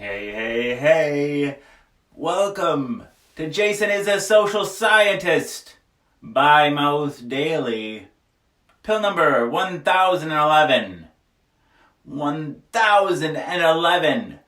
Hey. Welcome to Jason is a Social Scientist by Mouth Daily. Pill number 1011. 1011.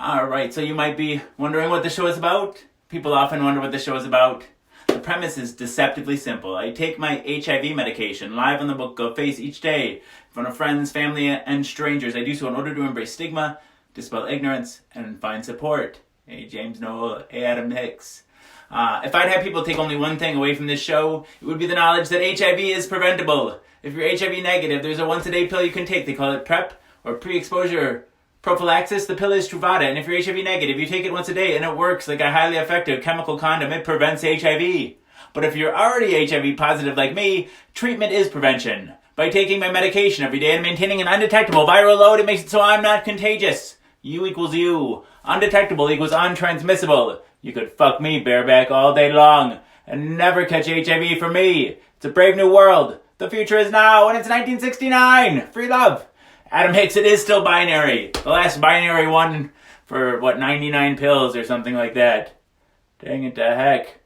Alright, so you might be wondering what the show is about. People often wonder what the show is about. The premise is deceptively simple. I take my HIV medication live on the book of face each day in front of friends, family, and strangers. I do so in order to embrace stigma, dispel ignorance, and find support. Hey, James Noel. Hey, Adam Hicks. If I'd have people take only one thing away from this show, it would be the knowledge that HIV is preventable. If you're HIV negative, there's a once-a-day pill you can take. They call it PrEP, or pre-exposure prophylaxis. The pill is Truvada, and if you're HIV negative, you take it once a day, and it works like a highly effective chemical condom. It prevents HIV. But if you're already HIV positive like me, treatment is prevention. By taking my medication every day and maintaining an undetectable viral load, it makes it so I'm not contagious. U equals U. Undetectable equals untransmissible. You could fuck me bareback all day long and never catch HIV from me. It's a brave new world. The future is now, and it's 1969. Free love. Adam Hicks, it is still binary. The last binary one for, 99 pills or something like that. Dang it to heck.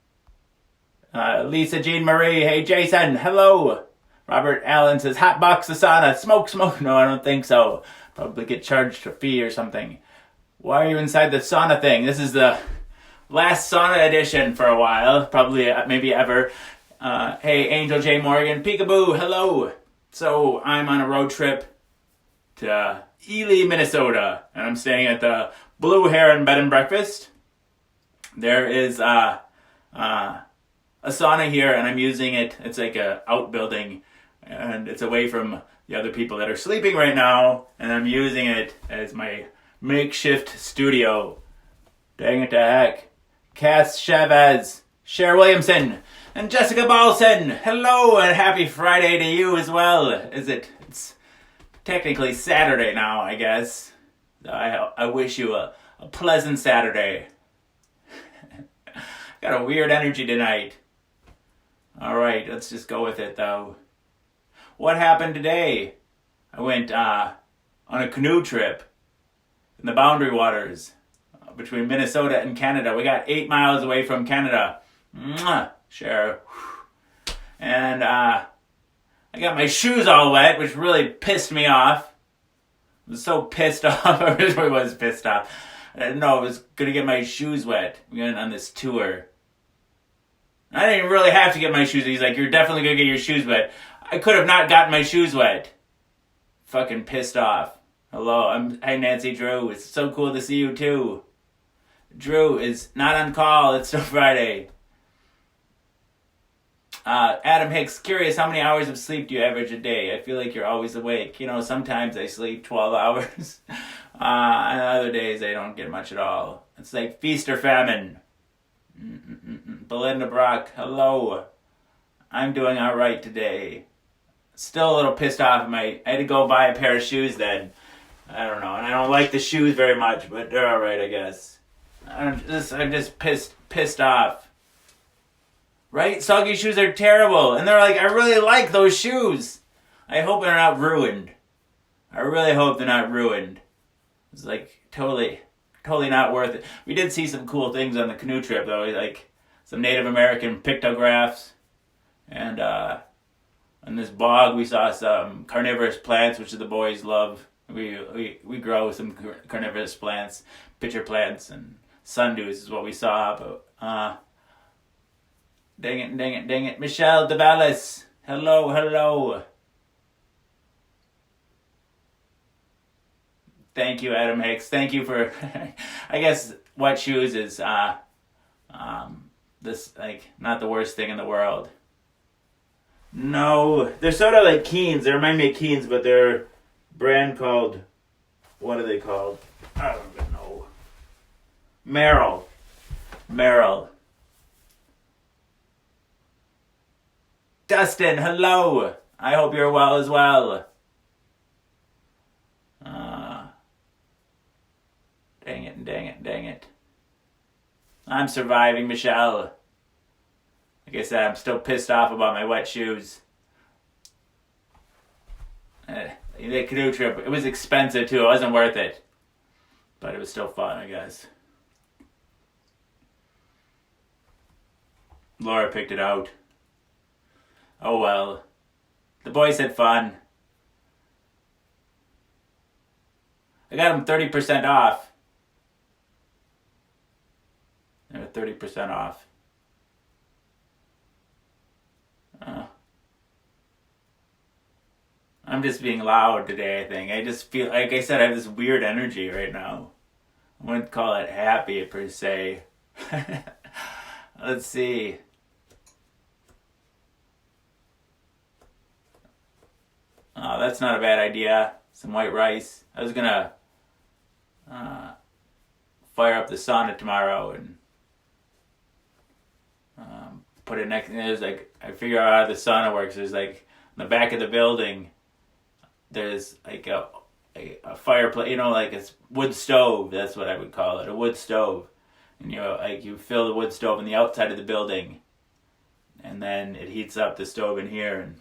Lisa Jean Marie, hey Jason, hello. Robert Allen says, hot box the sauna, smoke. No, I don't think so. Probably get charged a fee or something. Why are you inside the sauna thing? This is the last sauna edition for a while. Probably, maybe ever. Hey, Angel J. Morgan. Peekaboo, hello. So, I'm on a road trip to Ely, Minnesota. And I'm staying at the Blue Heron Bed and Breakfast. There is a sauna here, and I'm using it. It's like a outbuilding, and it's away from the other people that are sleeping right now, and I'm using it as my makeshift studio. Dang it to heck. Cass Chavez, Cher Williamson, and Jessica Balson. Hello, and happy Friday to you as well. It's technically Saturday now, I guess. I wish you a pleasant Saturday. Got a weird energy tonight. Alright, let's just go with it though. What happened today? I went on a canoe trip in the boundary waters between Minnesota and Canada. We got 8 miles away from Canada. Sure. And I got my shoes all wet, which really pissed me off. I was so pissed off. I really was pissed off. I didn't know I was going to get my shoes wet. We went on this tour. I didn't really have to get my shoes wet. He's like, you're definitely going to get your shoes wet. I could have not gotten my shoes wet. Fucking pissed off. Hello, hi Nancy Drew. It's so cool to see you too. Drew is not on call. It's still Friday. Adam Hicks, curious, how many hours of sleep do you average a day? I feel like you're always awake. You know, sometimes I sleep 12 hours. And other days I don't get much at all. It's like feast or famine. Belinda Brock, hello. I'm doing alright today. Still a little pissed off. I had to go buy a pair of shoes then. I don't know. And I don't like the shoes very much, but they're alright, I guess. I'm just pissed off. Right? Soggy shoes are terrible. And they're like, I really like those shoes. I hope they're not ruined. I really hope they're not ruined. It's like totally not worth it. We did see some cool things on the canoe trip though, like some Native American pictographs, and on this bog we saw some carnivorous plants, which the boys love. We grow some carnivorous plants, pitcher plants, and sundews is what we saw. But dang it, Michelle DeValis, hello. Thank you, Adam Hicks. Thank you for, I guess, wet shoes is, this, like, not the worst thing in the world. No, they're sort of like Keens. They remind me of Keens, but they're a brand called, what are they called? I don't even know. Merrell. Dustin, hello. I hope you're well as well. Dang it. I'm surviving, Michelle. Like I said, I'm still pissed off about my wet shoes. The canoe trip, it was expensive too. It wasn't worth it. But it was still fun, I guess. Laura picked it out. Oh well. The boys had fun. I got them 30% off. They were 30% off. I'm just being loud today, I think. I just feel, like I said, I have this weird energy right now. I wouldn't call it happy, per se. Let's see. Oh, that's not a bad idea. Some white rice. I was gonna fire up the sauna tomorrow and put it next. There's like, I figure out how the sauna works. There's like in the back of the building. There's like a fireplace, like a wood stove. That's what I would call it, a wood stove. And you fill the wood stove on the outside of the building, and then it heats up the stove in here. And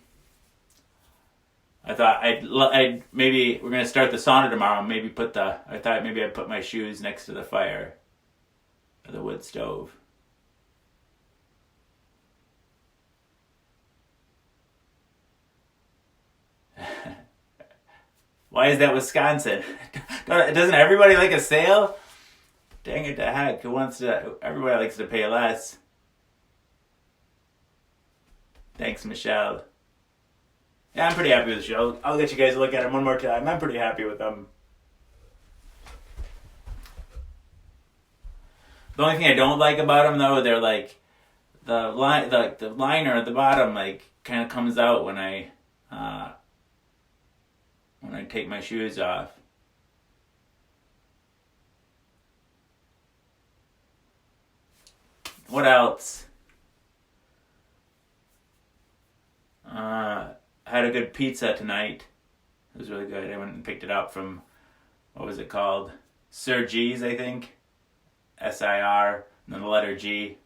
I thought I'd maybe we're gonna start the sauna tomorrow. I thought maybe I'd put my shoes next to the fire, or the wood stove. Why is that Wisconsin? Doesn't everybody like a sale? Dang it to heck! Everybody likes to pay less. Thanks, Michelle. Yeah, I'm pretty happy with the show. I'll let you guys look at them one more time. I'm pretty happy with them. The only thing I don't like about them, though, they're like the liner at the bottom, like kind of comes out when I take my shoes off. What else? I had a good pizza tonight. It was really good. I went and picked it up from, what was it called? Sir G's, I think. SIR, and then the letter G.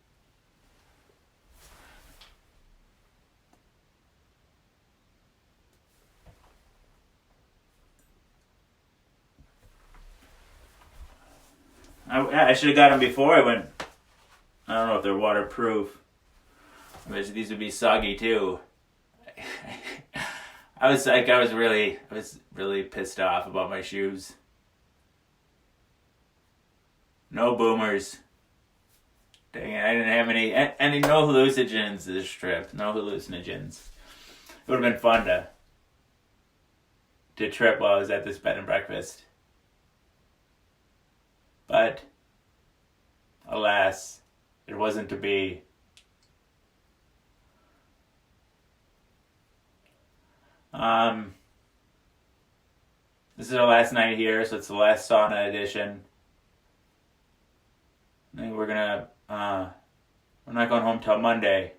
I should have got them before I went. I don't know if they're waterproof. These would be soggy too. I was really pissed off about my shoes. No boomers. Dang it, I didn't have any no hallucinogens this trip. No hallucinogens. It would have been fun to trip while I was at this bed and breakfast. But alas, it wasn't to be. This is our last night here, so it's the last sauna edition. I think we're not going home till Monday.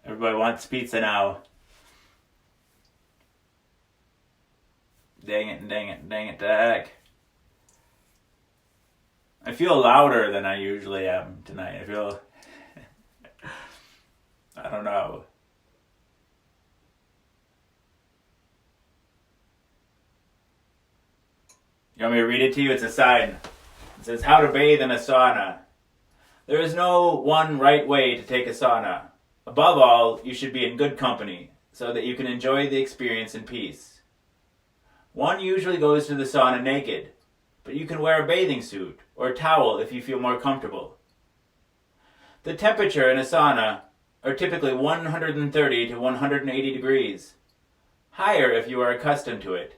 Everybody wants pizza now. Dang it to heck. I feel louder than I usually am tonight. I don't know. You want me to read it to you? It's a sign. It says, how to bathe in a sauna. There is no one right way to take a sauna. Above all, you should be in good company, so that you can enjoy the experience in peace. One usually goes to the sauna naked, but you can wear a bathing suit or a towel if you feel more comfortable. The temperature in a sauna are typically 130 to 180 degrees, higher if you are accustomed to it.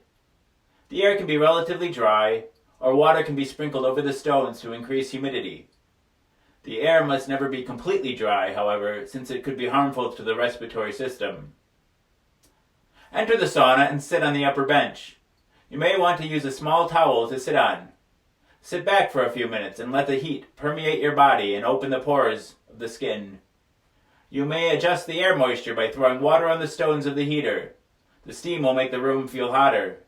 The air can be relatively dry, or water can be sprinkled over the stones to increase humidity. The air must never be completely dry, however, since it could be harmful to the respiratory system. Enter the sauna and sit on the upper bench. You may want to use a small towel to sit on. Sit back for a few minutes and let the heat permeate your body and open the pores of the skin. You may adjust the air moisture by throwing water on the stones of the heater. The steam will make the room feel hotter.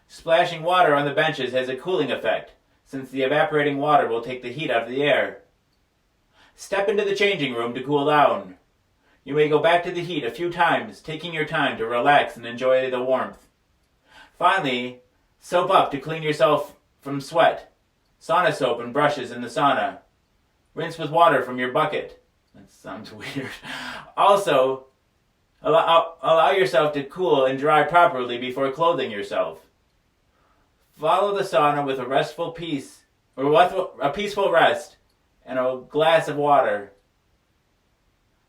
Splashing water on the benches has a cooling effect, since the evaporating water will take the heat out of the air. Step into the changing room to cool down. You may go back to the heat a few times, taking your time to relax and enjoy the warmth. Finally, soap up to clean yourself from sweat. Sauna soap and brushes in the sauna. Rinse with water from your bucket. That sounds weird. Also, allow yourself to cool and dry properly before clothing yourself. Follow the sauna with a restful peace, or a peaceful rest, and a glass of water.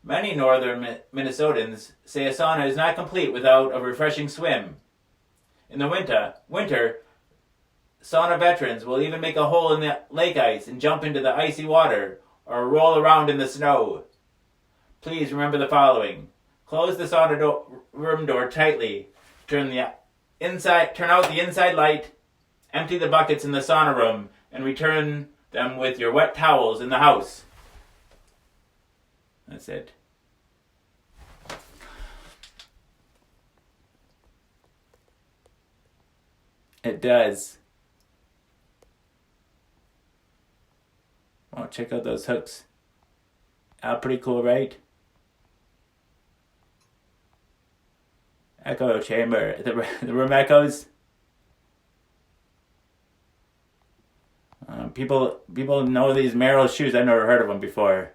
Many northern Minnesotans say a sauna is not complete without a refreshing swim. In the winter, sauna veterans will even make a hole in the lake ice and jump into the icy water or roll around in the snow. Please remember the following. Close the sauna room door tightly. Turn out the inside light. Empty the buckets in the sauna room and return them with your wet towels in the house. That's it. It does. Oh, check out those hooks. Pretty cool, right? Echo chamber. The room echoes. People know these Merrell shoes. I've never heard of them before.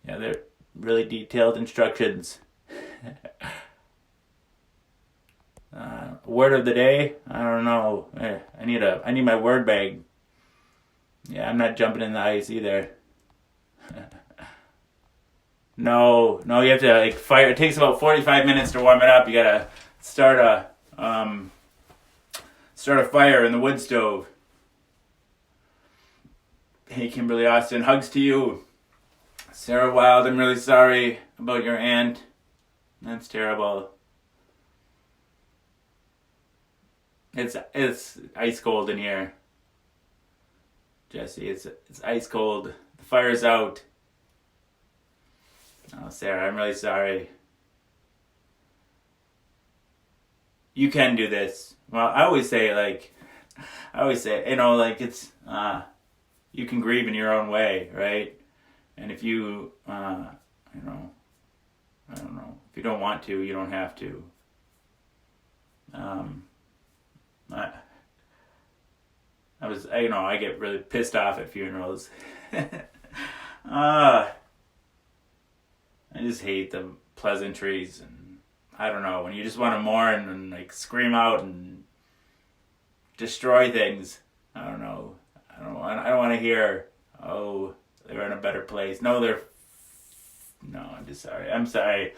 Yeah, they're really detailed instructions. Word of the day? I don't know. I need my word bag. Yeah, I'm not jumping in the ice either. No, you have to fire. It takes about 45 minutes to warm it up. You gotta start a fire in the wood stove. Hey, Kimberly Austin, hugs to you. Sarah Wild, I'm really sorry about your aunt. That's terrible. It's ice cold in here. Jesse, it's ice cold. The fire's out. Oh, Sarah, I'm really sorry. You can do this. Well, I always say, it's, you can grieve in your own way, right? And if you, I don't know, if you don't want to, you don't have to. I get really pissed off at funerals. I just hate the pleasantries, and I don't know, when you just want to mourn and scream out and destroy things. I don't know. I don't want to hear, oh, they're in a better place. No, I'm just sorry. I'm sorry.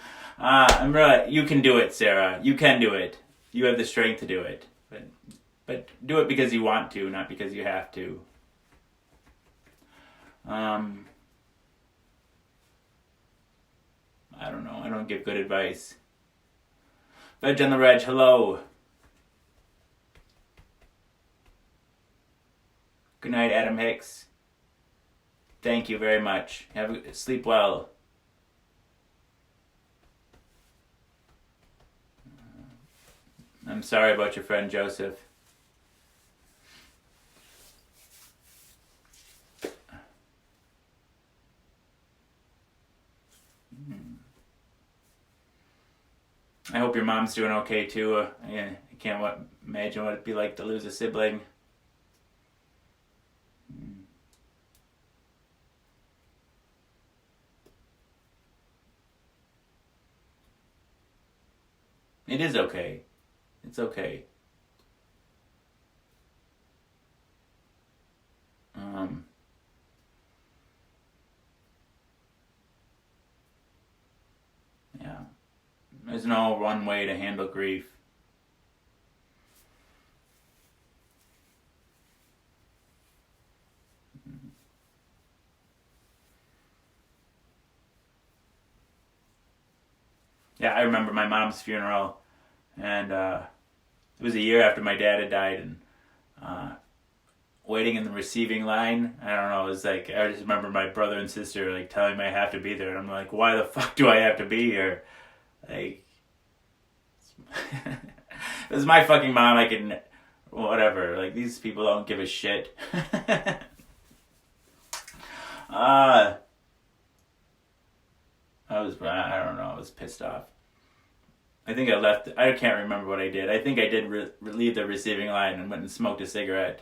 You can do it, Sarah. You can do it. You have the strength to do it. But do it because you want to, not because you have to. I don't know. I don't give good advice. Veg on the Reg, hello. Good night, Adam Hicks. Thank you very much. Sleep well. I'm sorry about your friend Joseph. I hope your mom's doing okay too. I can't imagine what it'd be like to lose a sibling. It is okay. It's okay. Yeah. There's no one way to handle grief. Yeah, I remember my mom's funeral, and it was a year after my dad had died, and waiting in the receiving line, I don't know, it was I just remember my brother and sister telling me I have to be there, and I'm like, why the fuck do I have to be here? It was my fucking mom. I can, whatever. These people don't give a shit. I don't know. I was pissed off. I think I left. I can't remember what I did. I think I did leave the receiving line and went and smoked a cigarette.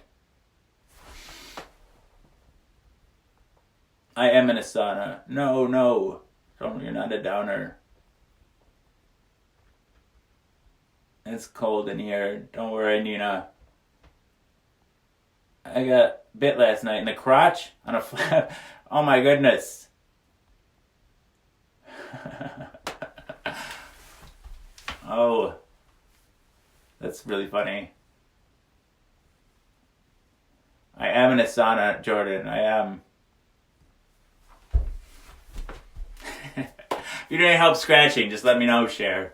I am in a sauna. No. You're not a downer. It's cold in here. Don't worry, Nina. I got bit last night in the crotch on a flap. Oh my goodness. Oh, that's really funny. I am in a sauna, Jordan. I am. If you need any help scratching, just let me know, Cher.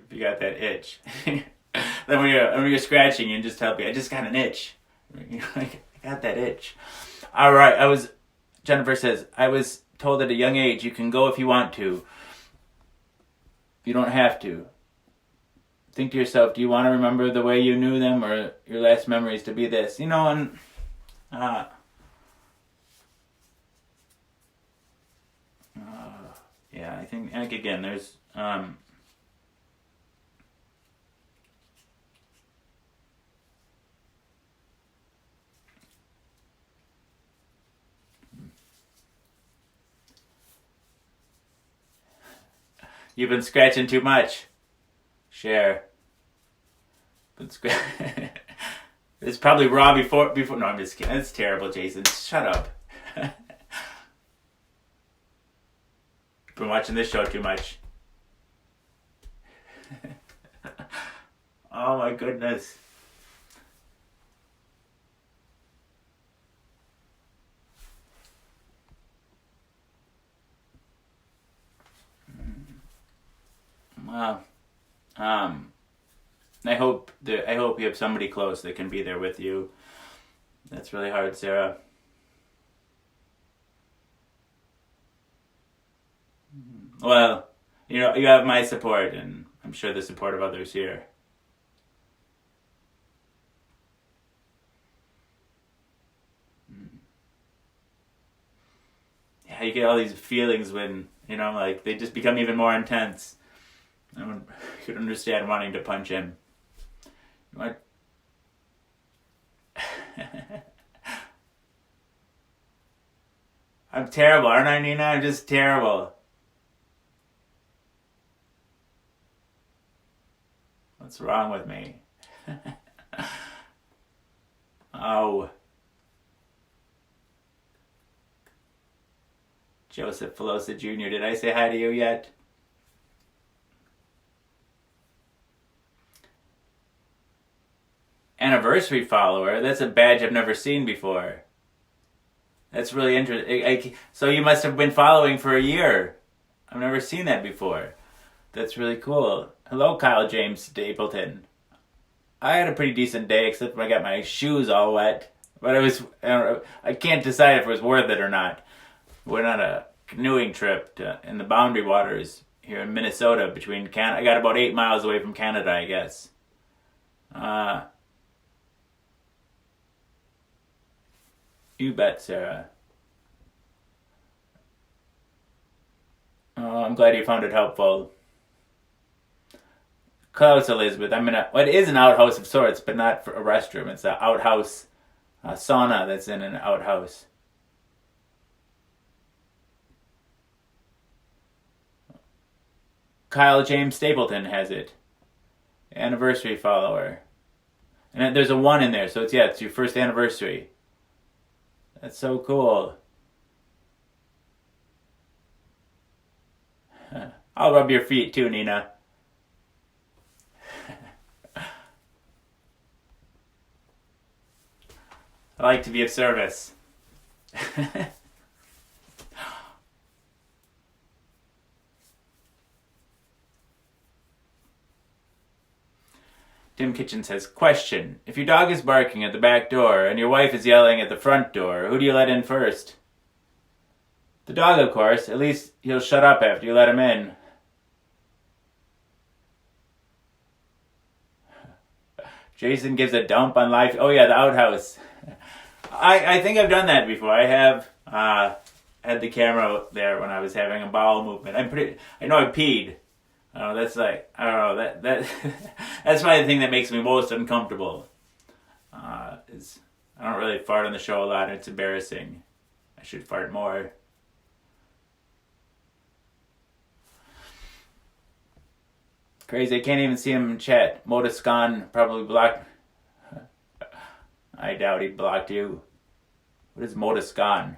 If you got that itch. Then when you're scratching, you just tell me, I just got an itch. I got that itch. All right, Jennifer says, I was told at a young age, you can go if you want to. You don't have to. Think to yourself, do you want to remember the way you knew them or your last memories to be this? And yeah, I think again, there's you've been scratching too much. Cher. It's probably raw before. No, I'm just kidding. That's terrible, Jason. Shut up. Been watching this show too much. Oh my goodness. Wow. I hope you have somebody close that can be there with you. That's really hard, Sarah. Well, you have my support, and I'm sure the support of others here. Yeah, you get all these feelings when, they just become even more intense. I could understand wanting to punch him. What? I'm terrible, aren't I, Nina? I'm just terrible. What's wrong with me? Oh. Joseph Filosa Jr., did I say hi to you yet? Anniversary follower? That's a badge I've never seen before. That's really interesting. So you must have been following for a year. I've never seen that before. That's really cool. Hello, Kyle James Stapleton. I had a pretty decent day, except when I got my shoes all wet. But I can't decide if it was worth it or not. Went on a canoeing trip in the Boundary Waters here in Minnesota between Canada. I got about 8 miles away from Canada, I guess. You bet, Sarah. Oh, I'm glad you found it helpful. Close, Elizabeth. It is an outhouse of sorts, but not for a restroom. It's an outhouse, a sauna that's in an outhouse. Kyle James Stapleton has it. Anniversary follower. And there's a 1 in there, so it's your first anniversary. That's so cool. I'll rub your feet too, Nina. I like to be of service. Tim Kitchen says, question, if your dog is barking at the back door and your wife is yelling at the front door, who do you let in first? The dog, of course. At least he'll shut up after you let him in. Jason gives a dump on life. Oh yeah, the outhouse. I think I've done that before. I have had the camera there when I was having a bowel movement. I know I peed. That's like, I don't know, that that's probably the thing that makes me most uncomfortable. Is I don't really fart on the show a lot, and it's embarrassing. I should fart more. Crazy, I can't even see him in chat. Moduscon probably blocked. I doubt he blocked you. What is Moduscon?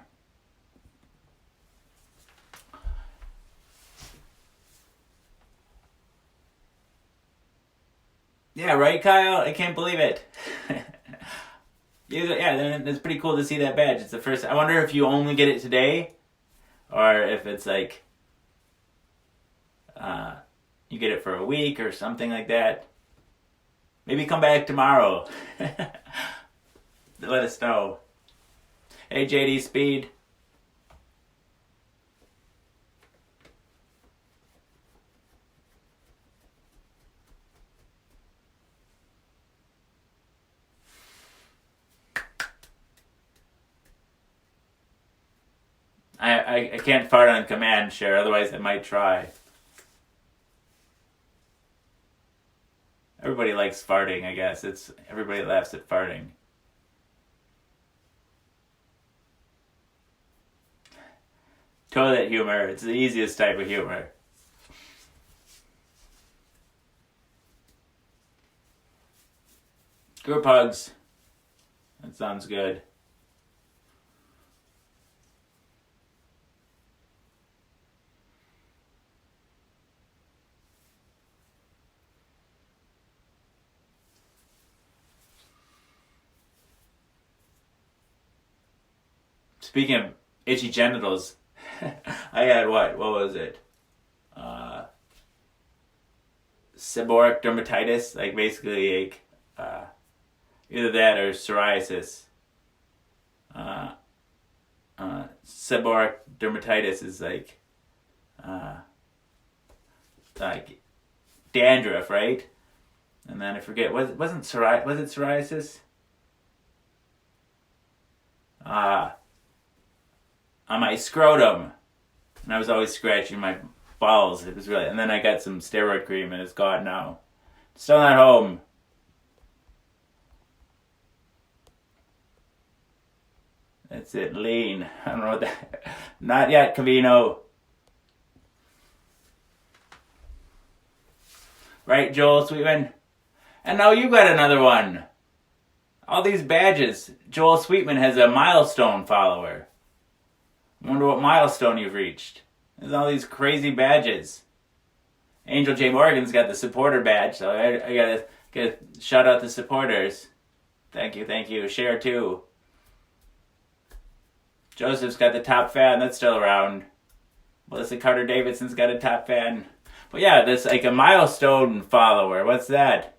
Yeah, right, Kyle? I can't believe it. Yeah, it's pretty cool to see that badge. It's the first. I wonder if you only get it today, or if it's like, you get it for a week or something like that. Maybe come back tomorrow. Let us know. Hey, JD Speed. I can't fart on command, share, otherwise I might try. Everybody likes farting, I guess. Everybody laughs at farting. Toilet humor. It's the easiest type of humor. Group hugs. That sounds good. Speaking of itchy genitals, I had what was it? Seborrheic dermatitis, like basically like either that or psoriasis. Seborrheic dermatitis is like dandruff, right? And then I forget, was it psoriasis? On my scrotum, and I was always scratching my balls. It was really, and then I got some steroid cream, and it's gone now. Still not home. That's it, lean. I don't know what that. Not yet, Cavino. Right, Joel Sweetman? And now you got another one. All these badges. Joel Sweetman has a milestone follower. I wonder what milestone you've reached. There's all these crazy badges. Angel J. Morgan's got the supporter badge, so I gotta shout out the supporters. Thank you. Share too. Joseph's got the top fan, that's still around. Melissa Carter Davidson's got a top fan. But yeah, that's like a milestone follower. What's that?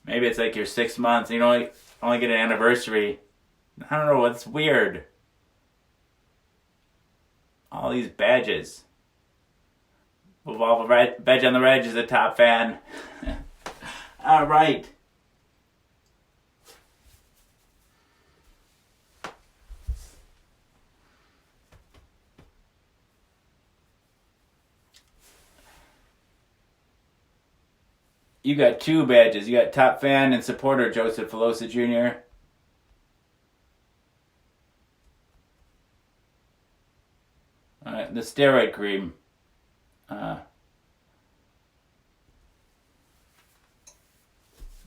Maybe it's like your 6 months. You know, only get an anniversary. I don't know, it's weird. All these badges. Revolver badge on the Reg is a top fan. Alright. You got 2 badges. You got top fan and supporter Joseph Filosa Jr. The steroid cream.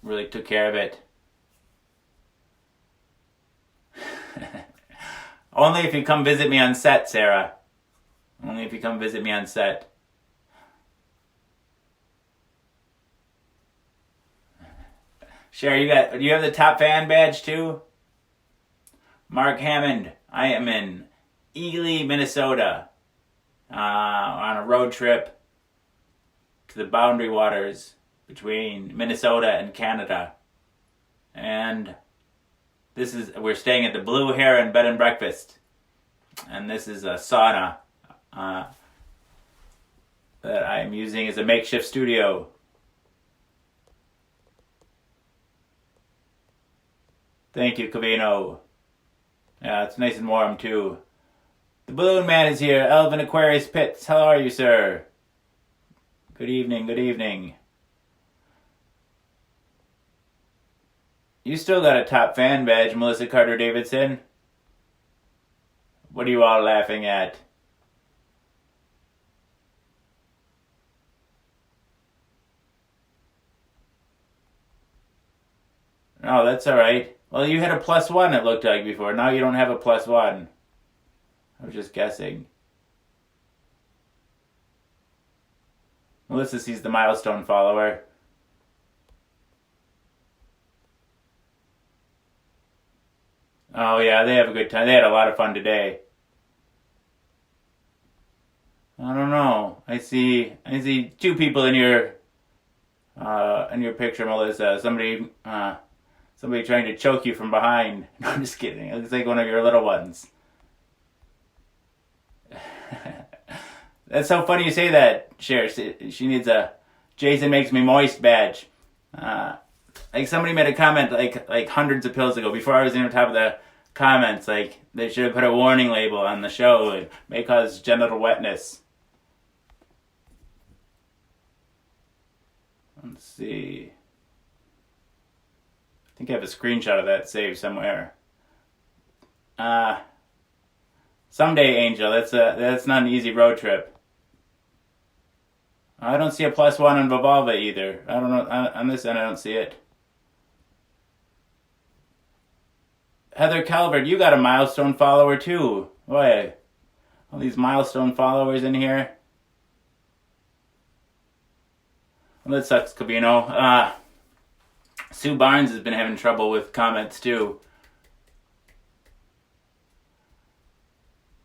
Really took care of it. Only if you come visit me on set, Sarah. Only if you come visit me on set. Sherry, do you have the top fan badge too? Mark Hammond, I am in Ely, Minnesota, on a road trip to the boundary waters between Minnesota and Canada. And we're staying at the Blue Heron Bed and Breakfast. And this is a sauna that I'm using as a makeshift studio. Thank you, Cavino. Yeah, it's nice and warm too. The Balloon Man is here. Elvin Aquarius Pitts, how are you, sir? Good evening, good evening. You still got a top fan badge, Melissa Carter Davidson. What are you all laughing at? Oh, that's alright. Well, you had a +1, it looked like, before. Now you don't have a +1. I was just guessing. Melissa sees the milestone follower. Oh yeah, they have a good time. They had a lot of fun today. I don't know. I see two people in your picture, Melissa. Somebody trying to choke you from behind. No, I'm just kidding. It looks like one of your little ones. That's so funny you say that, Cher. She needs a Jason Makes Me Moist badge. Like somebody made a comment like hundreds of pills ago, before I was even on top of the comments, like they should have put a warning label on the show. It may cause genital wetness. Let's see. I think I have a screenshot of that saved somewhere. Someday, Angel. That's not an easy road trip. I don't see a +1 on Vivalva either. I don't know. On this end, I don't see it. Heather Calvert, you got a milestone follower too. Boy, all these milestone followers in here. Well, that sucks, Cabino. Sue Barnes has been having trouble with comments too.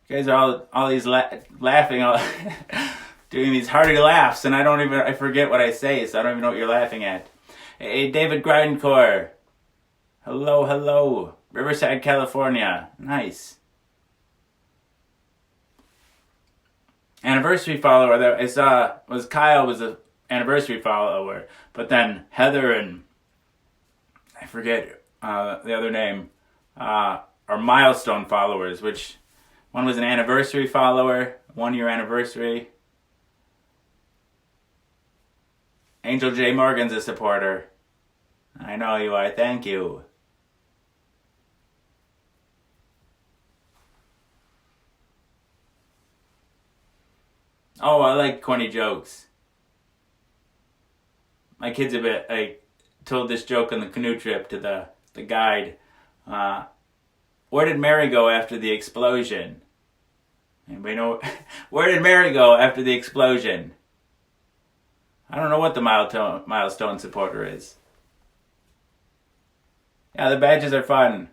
You guys are all these laughing, doing these hearty laughs, and I forget what I say, so I don't even know what you're laughing at. Hey, David Grindcore. Hello. Riverside, California. Nice. Anniversary follower that I saw was Kyle was an anniversary follower, but then Heather and I forget the other name are milestone followers, which one was an anniversary follower, 1 year anniversary. Angel J. Morgan's a supporter. I know you are. Thank you. Oh, I like corny jokes. My kids I told this joke on the canoe trip to the guide. Where did Mary go after the explosion? Anybody know? Where did Mary go after the explosion? I don't know what the milestone supporter is. Yeah, the badges are fun.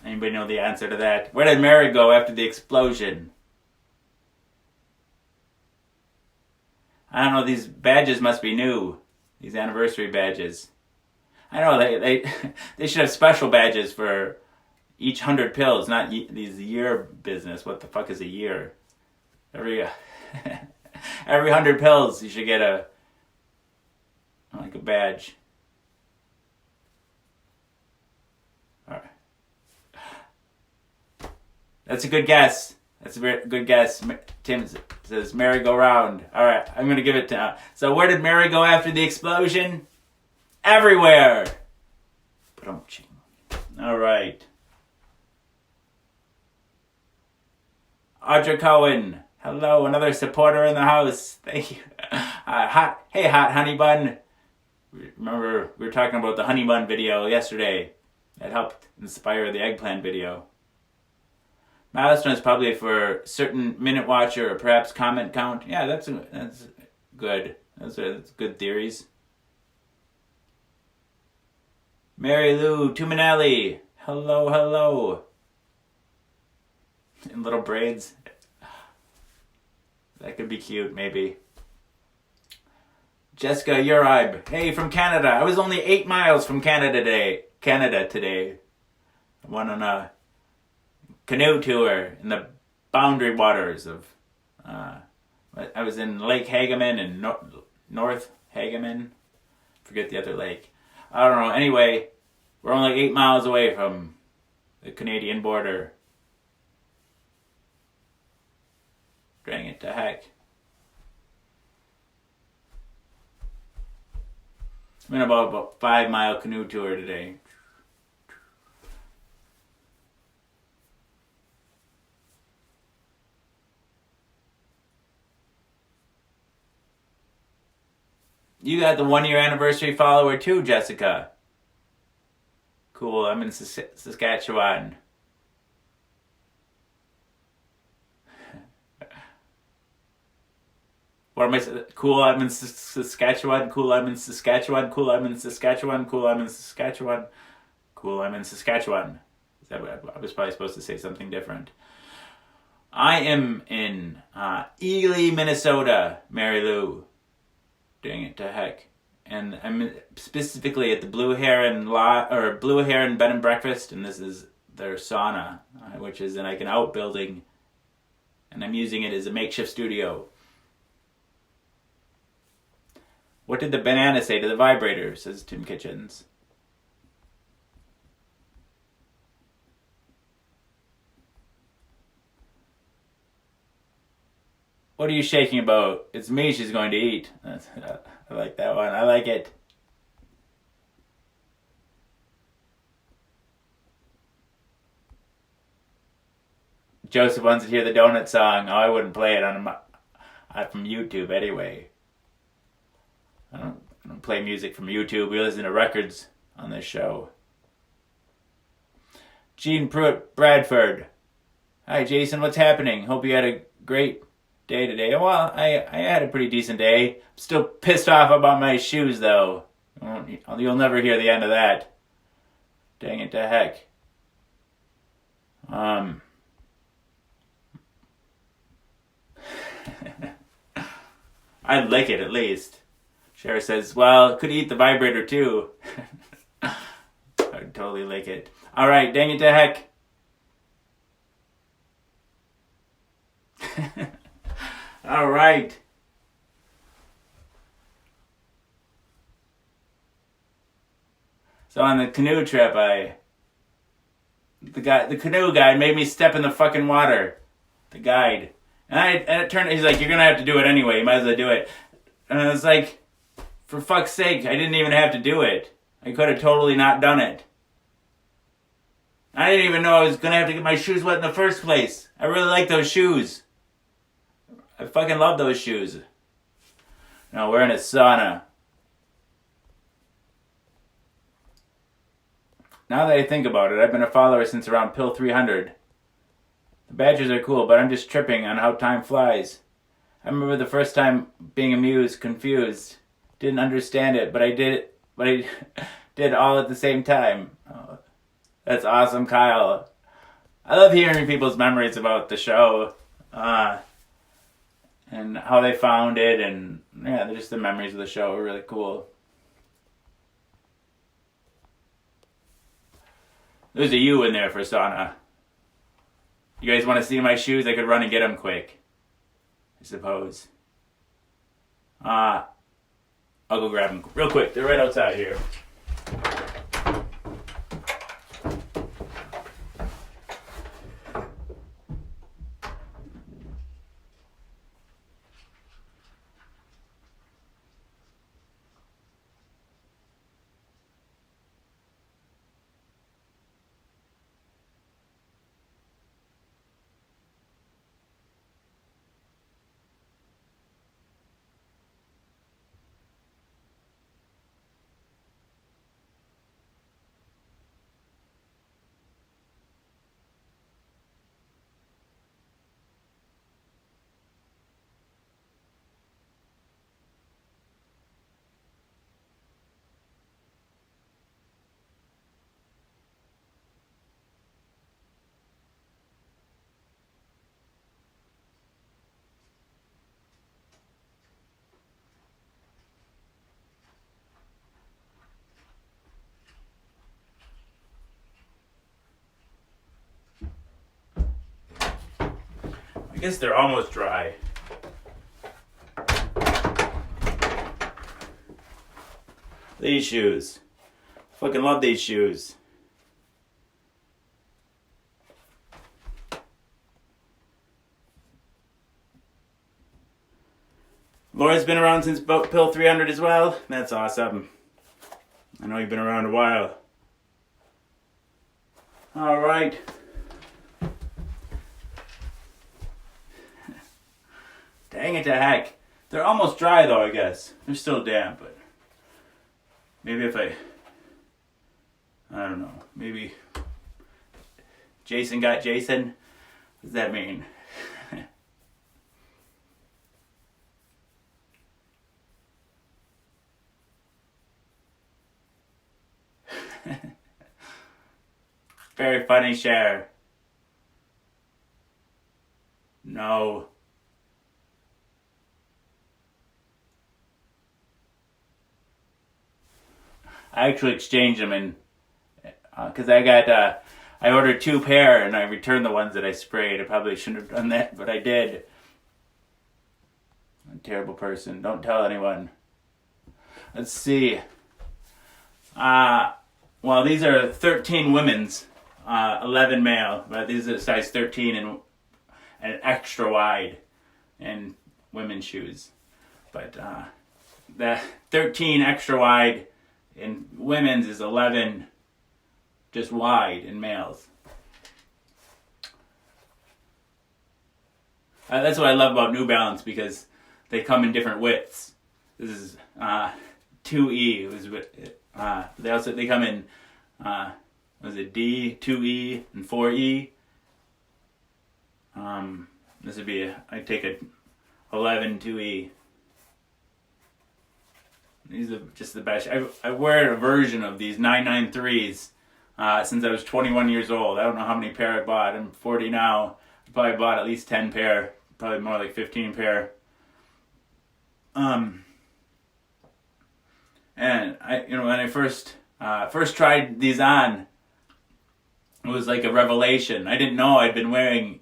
Anybody know the answer to that? Where did Mary go after the explosion? I don't know, these badges must be new. These anniversary badges. I know, they should have special badges for each 100 pills, not these year business. What the fuck is a year? Every 100 pills you should get a badge. All right. That's a good guess. That's a very good guess. Tim says merry-go-round. All right, I'm going to give it to... So where did Mary go after the explosion? Everywhere! All right. Audra Cohen. Hello, another supporter in the house. Thank you. Hot honey bun. Remember, we were talking about the honey bun video yesterday. That helped inspire the eggplant video. Milestone is probably for certain minute watcher or perhaps comment count. Yeah, that's good. That's good theories. Mary Lou Tuminelli. Hello. In little braids. That could be cute, maybe. Jessica Uribe. Hey, from Canada. I was only 8 miles from Canada today. I went on a canoe tour in the boundary waters of... I was in Lake Hageman and North Hageman. Forget the other lake. I don't know. Anyway, we're only 8 miles away from the Canadian border. Dang it to heck. I'm in about a 5-mile canoe tour today. You got the 1-year anniversary follower too, Jessica. Cool, I'm in Saskatchewan. What am I saying? Cool, I'm in Saskatchewan. Cool, I'm in Saskatchewan. Cool, I'm in Saskatchewan. Cool, I'm in Saskatchewan. Cool, I'm in Saskatchewan. Is that what I was probably supposed to say something different. I am in Ely, Minnesota, Mary Lou. Dang it to heck. And I'm specifically at the Blue Heron Bed and Breakfast, and this is their sauna, which is in like an outbuilding, and I'm using it as a makeshift studio. What did the banana say to the vibrator, says Tim Kitchens. What are you shaking about? It's me she's going to eat. I like that one. I like it. Joseph wants to hear the donut song. Oh, I wouldn't play it from YouTube anyway. I don't play music from YouTube. We listen to records on this show. Gene Pruitt, Bradford. Hi, Jason. What's happening? Hope you had a great day today. Well, I had a pretty decent day. I'm still pissed off about my shoes, though. You'll never hear the end of that. Dang it to heck. I'd lick it at least. Cher says, well, could eat the vibrator too. I'd totally lick it. Alright, dang it to heck. Alright. So on the canoe trip, the canoe guide made me step in the fucking water. The guide. And it turned, he's like, you're gonna have to do it anyway, you might as well do it. And I was like, for fuck's sake, I didn't even have to do it. I could have totally not done it. I didn't even know I was gonna have to get my shoes wet in the first place. I really like those shoes. I fucking love those shoes. No, we're in a sauna. Now that I think about it, I've been a follower since around Pill 300. The badges are cool, but I'm just tripping on how time flies. I remember the first time being amused, confused, didn't understand it, but I did all at the same time. Oh, that's awesome, Kyle. I love hearing people's memories about the show, and how they found it, and yeah, just the memories of the show are really cool. There's a U in there for sauna. You guys want to see my shoes? I could run and get them quick, I suppose. I'll go grab them real quick. They're right outside here. I guess they're almost dry. These shoes. Fucking love these shoes. Laura's been around since about pill 300 as well. That's awesome. I know you've been around a while. All right. Dang it to heck. They're almost dry though, I guess. They're still damp, but maybe if I don't know, maybe Jason got Jason? What does that mean? Very funny, Cher. No. I actually exchanged them in, because I ordered 2 pair and I returned the ones that I sprayed. I probably shouldn't have done that, but I did. I'm a terrible person. Don't tell anyone. Let's see. Well, these are 13 women's, 11 male, but these are size 13 and extra wide in women's shoes. But the 13 extra wide in women's is 11 just wide in males. That's what I love about New Balance, because they come in different widths. This is 2E. They come in D, 2E, and 4E. This would be I take a 11 2E. These are just the best. I wear a version of these 993s since I was 21 years old. I don't know how many pair I bought. I'm 40 now. I probably bought at least 10 pair. Probably more like 15 pair. And when I first tried these on, it was like a revelation. I didn't know I'd been wearing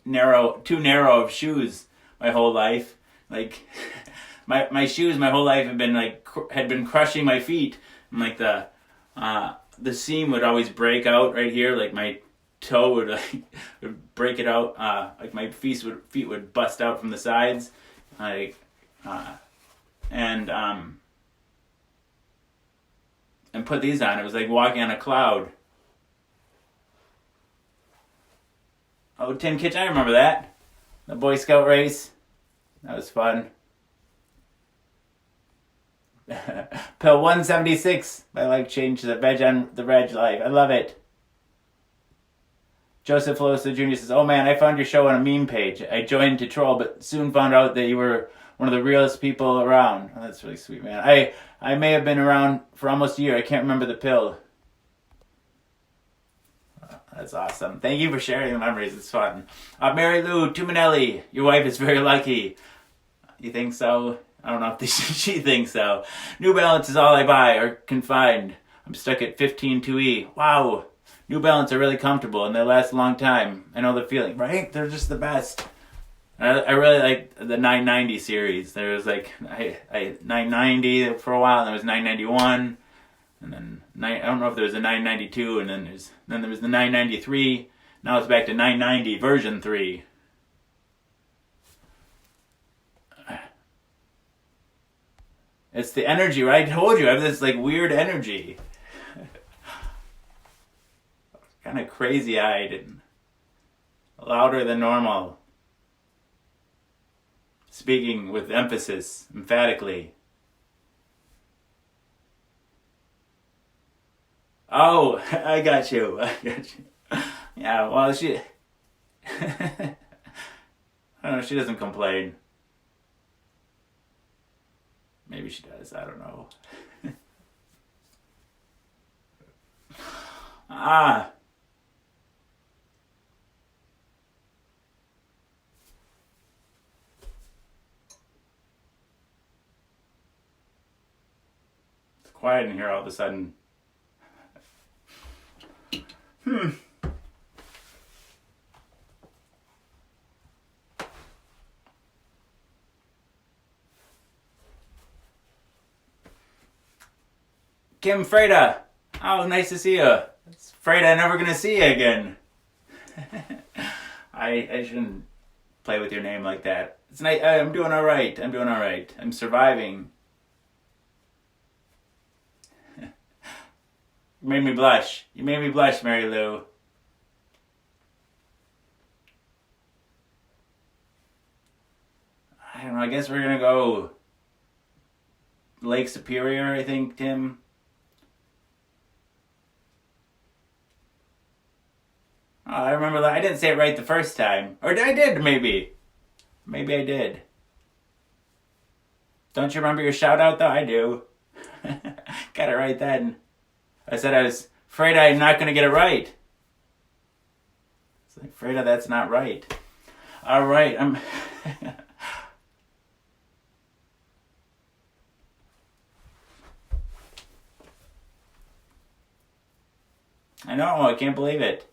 too narrow of shoes my whole life. Like my shoes my whole life had been crushing my feet, and like the seam would always break out right here. Like my toe would break it out. Like my feet would bust out from the sides. And put these on. It was like walking on a cloud. Oh, Tin Kitchen, I remember that. The Boy Scout race. That was fun. Pill 176. I like change the veg on the reg life. I love it. Joseph Losa Jr. says, "Oh man, I found your show on a meme page. I joined to troll, but soon found out that you were one of the realest people around." Oh, that's really sweet, man. I may have been around for almost a year. I can't remember the pill. That's awesome. Thank you for sharing the memories. It's fun. Mary Lou Tuminelli, your wife is very lucky. You think so? I don't know if she thinks so. New Balance is all I buy or can find. I'm stuck at 15 2E. Wow. New Balance are really comfortable and they last a long time. I know the feeling, right? They're just the best. I really like the 990 series. There was like I 990 for a while, and there was 991, and then I don't know if there was a 992, and then there was the 993. Now it's back to 990 version 3. It's the energy, right? I told you I have this like weird energy, kind of crazy-eyed and louder than normal. Speaking with emphasis, emphatically. Oh, I got you. Yeah, well, she... I don't know, she doesn't complain. Maybe she does, I don't know. Quiet in here all of a sudden. Kim Freda. Oh, nice to see you. It's Freda, never gonna see you again. I shouldn't play with your name like that. It's nice. I'm doing all right. I'm doing all right. I'm surviving. You made me blush. You made me blush, Mary Lou. I don't know. I guess we're gonna go Lake Superior, I think, Tim. Oh, I remember that. I didn't say it right the first time. Or I did, maybe. Maybe I did. Don't you remember your shout out, though? I do. Got it right then. I said I was afraid I'm not going to get it right. I'm afraid that's not right. All right. I know. I can't believe it.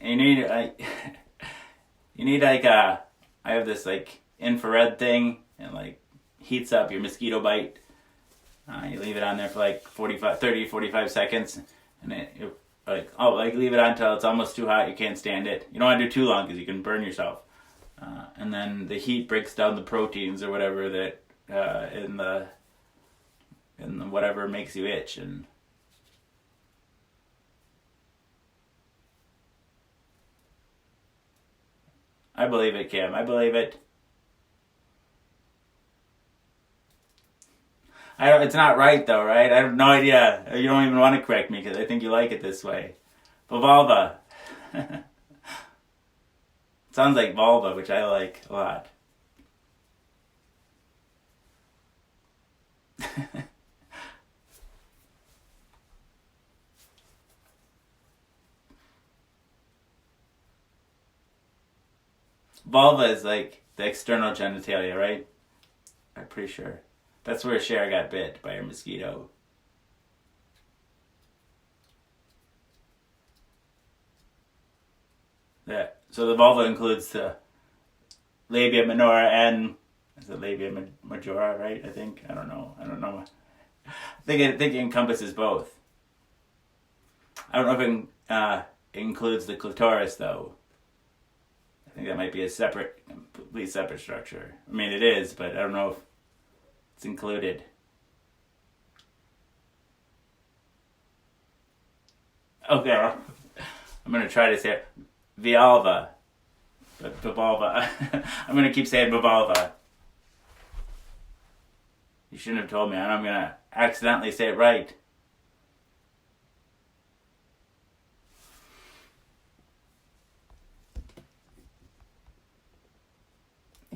You need you need like I have this like infrared thing and like heats up your mosquito bite. You leave it on there for like 45 seconds, and it like leave it on until it's almost too hot. You can't stand it. You don't want to do too long because you can burn yourself. And then the heat breaks down the proteins or whatever that in the whatever makes you itch. And I believe it, Kim. I believe it. It's not right though, right? I have no idea. You don't even want to correct me because I think you like it this way. Vivalva. Sounds like vulva, which I like a lot. Vulva is like the external genitalia, right? I'm pretty sure. That's where Cher got bit by a mosquito. Yeah. So the vulva includes the labia minora and is it labia majora, right? I think. I don't know. I think it encompasses both. I don't know if it includes the clitoris though. I think that might be a completely separate structure. I mean, it is, but I don't know if it's included. Okay, I'm gonna try to say it. Vialva. But Vivalva. I'm gonna keep saying Vivalva. You shouldn't have told me, and I'm gonna accidentally say it right.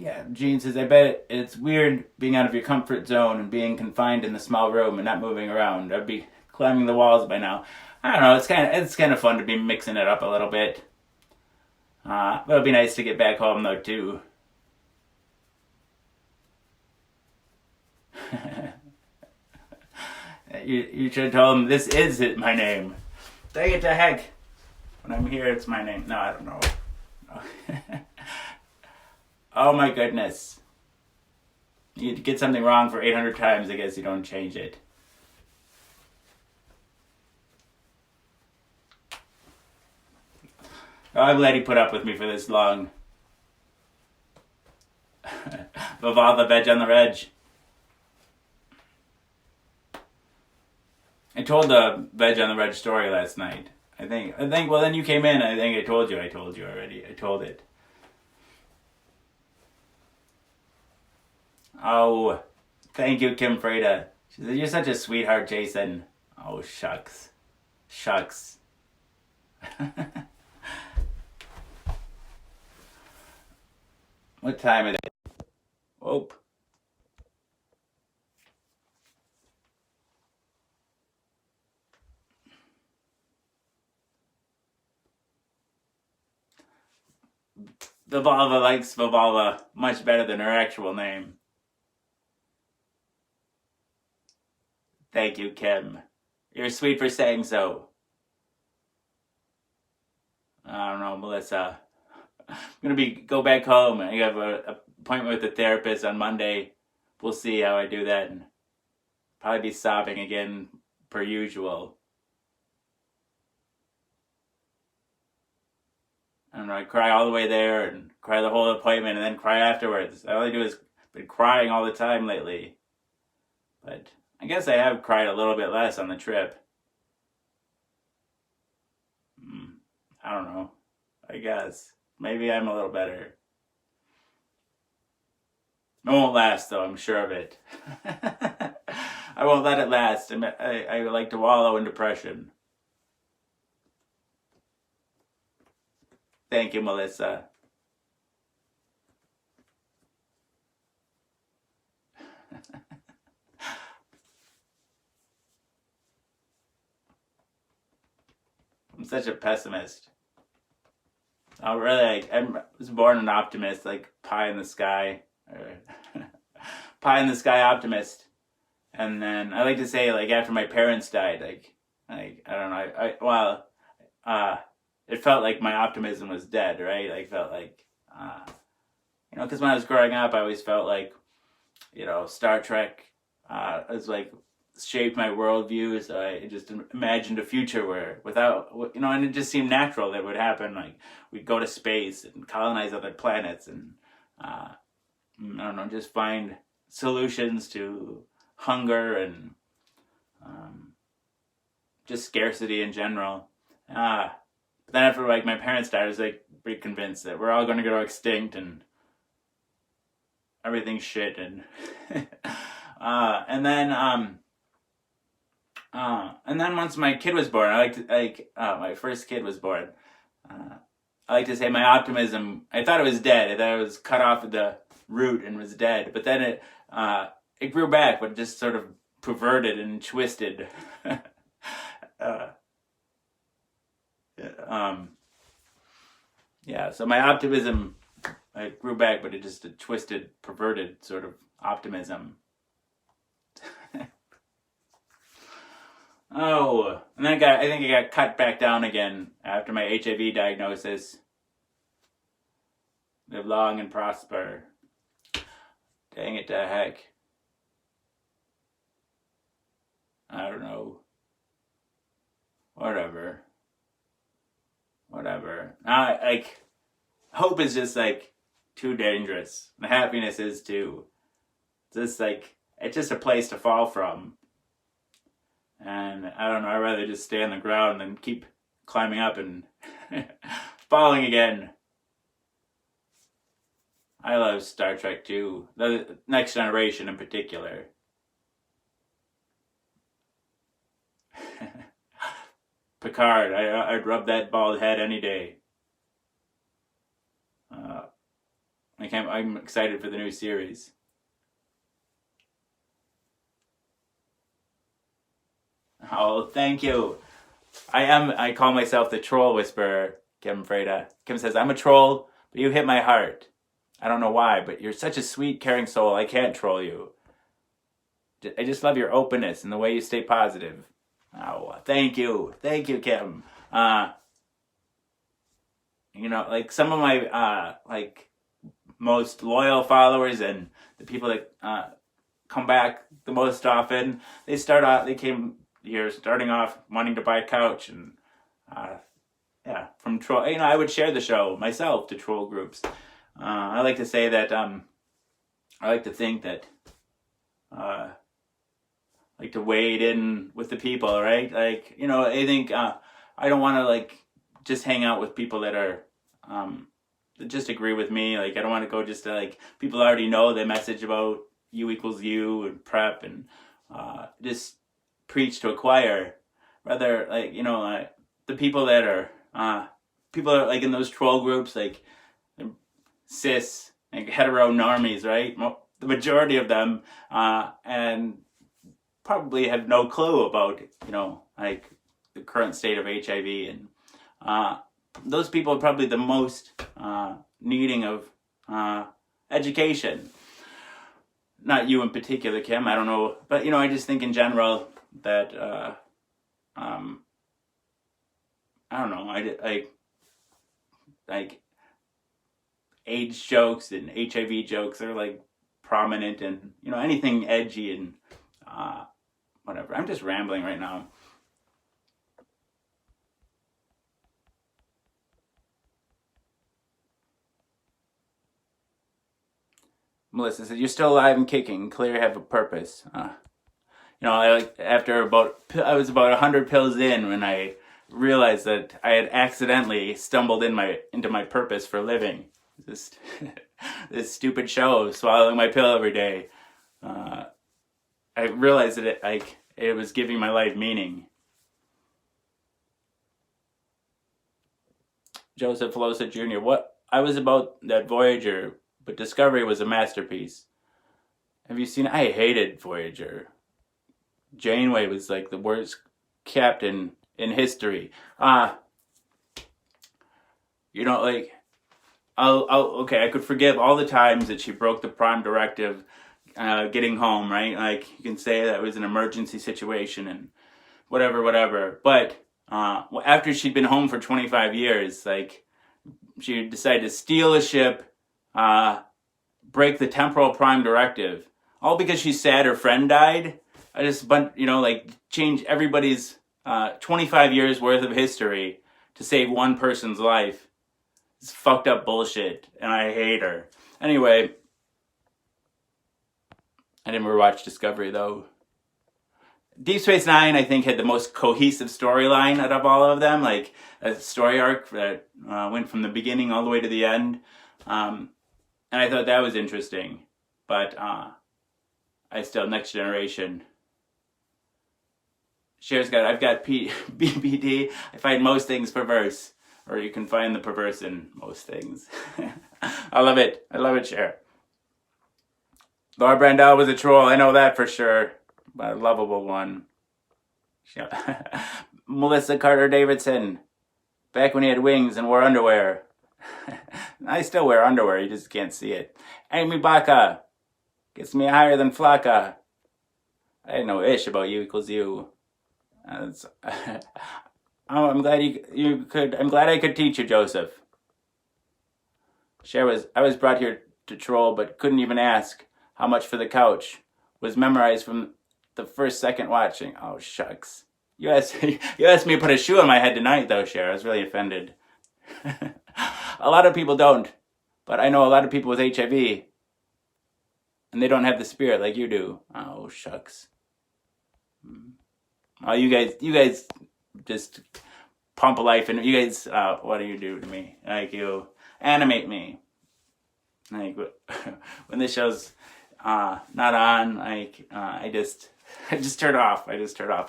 Yeah, Gene says, I bet it's weird being out of your comfort zone and being confined in the small room and not moving around. I'd be climbing the walls by now. I don't know, it's kind of fun to be mixing it up a little bit. But it'd be nice to get back home though too. You should have told him this is my name. Dang it to heck. When I'm here, it's my name. No, I don't know. Oh my goodness. You get something wrong for 800 times, I guess you don't change it. Oh, I'm glad he put up with me for this long. Vivalva veg on the reg. I told the veg on the reg story last night. I think, well then you came in, I think I told you already. I told it. Oh, thank you, Kim Freda. She said, you're such a sweetheart, Jason. Oh, shucks. Shucks. What time is it? Oh. Vivalva likes Vivalva much better than her actual name. Thank you, Kim. You're sweet for saying so. I don't know, Melissa. I'm gonna go back home. I have an appointment with the therapist on Monday. we'll see how I do that, and probably be sobbing again per usual. And I cry all the way there and cry the whole appointment and then cry afterwards. All I do is been crying all the time lately. But I guess I have cried a little bit less on the trip. I don't know. I guess. Maybe I'm a little better. It won't last though, I'm sure of it. I won't let it last. I like to wallow in depression. Thank you, Melissa. I'm such a pessimist. Oh, really? I was born an optimist, like pie in the sky. Pie in the sky optimist. And then I like to say, like, after my parents died, I don't know, it felt like my optimism was dead, right? I felt like, because when I was growing up, I always felt like, Star Trek was like shaped my worldview. So I just imagined a future where and it just seemed natural that it would happen. Like we'd go to space and colonize other planets and, I don't know, just find solutions to hunger and just scarcity in general. But then after like my parents died, I was like pretty convinced that we're all going to go extinct and everything's shit. And and then once my kid was born, my first kid was born. I like to say my optimism. I thought it was dead. I thought it was cut off at the root and was dead. But then it grew back, but just sort of perverted and twisted. So my optimism, it grew back, but it just a twisted, perverted sort of optimism. Oh, and then I think I got cut back down again after my HIV diagnosis. Live long and prosper. Dang it to heck. I don't know. Whatever. Hope is just like too dangerous. The happiness is too. It's just a place to fall from. And I don't know, I'd rather just stay on the ground than keep climbing up and falling again. I love Star Trek too. The Next Generation in particular. Picard, I'd rub that bald head any day. I'm excited for the new series. Oh, thank you. I call myself the troll whisperer, Kim Freda. Kim says, I'm a troll, but you hit my heart. I don't know why, but you're such a sweet, caring soul. I can't troll you. I just love your openness and the way you stay positive. Oh, thank you. Thank you, Kim. Like some of my, most loyal followers and the people that, come back the most often, they came here starting off wanting to buy a couch and, from troll, I would share the show myself to troll groups. I like to say that, I like to think that, like to wade in with the people, right? I think, I don't want to just hang out with people that are, that just agree with me. I don't want to go just to people already know the message about U equals U and prep and, just preach to a choir. Rather, the people that are, in those troll groups, cis, hetero normies, right? The majority of them, and probably have no clue about, the current state of HIV. And those people are probably the most needing of education. Not you in particular, Kim, I don't know. But, I just think in general that, I don't know, AIDS jokes and HIV jokes are prominent and, anything edgy and whatever. I'm just rambling right now. Melissa says, "You're still alive and kicking. Clearly have a purpose." I was about 100 pills in when I realized that I had accidentally stumbled into my purpose for living. This stupid show, swallowing my pill every day. I realized that it was giving my life meaning. Joseph Filosa Jr. I was about that Voyager, but Discovery was a masterpiece. Have you seen? I hated Voyager. Janeway was like the worst captain in history. Okay, I could forgive all the times that she broke the Prime Directive, getting home, right? Like, you can say that was an emergency situation and whatever. But after she'd been home for 25 years, like, she decided to steal a ship, break the temporal Prime Directive, all because she's sad her friend died. I just, change everybody's 25 years worth of history to save one person's life. It's fucked up bullshit, and I hate her. Anyway, I didn't rewatch Discovery, though. Deep Space Nine, I think, had the most cohesive storyline out of all of them, like a story arc that went from the beginning all the way to the end. And I thought that was interesting. But Next Generation. I've got BPD. I find most things perverse. Or you can find the perverse in most things. I love it, Cher. Laura Brandel was a troll, I know that for sure. But a lovable one. Melissa Carter Davidson. Back when he had wings and wore underwear. I still wear underwear, you just can't see it. Amy Baca. Gets me higher than Flocka. I didn't know ish about U equals U. I'm glad you could. I'm glad I could teach you, Joseph. I was brought here to troll, but couldn't even ask how much for the couch. Was memorized from the first second watching. Oh shucks. You asked me to put a shoe on my head tonight, though, Cher. I was really offended. A lot of people don't, but I know a lot of people with HIV, and they don't have the spirit like you do. Oh shucks. Oh, you guys just pump life in. You guys, what do you do to me? Like, you animate me. Like, when this show's not on, like, I just turn off. I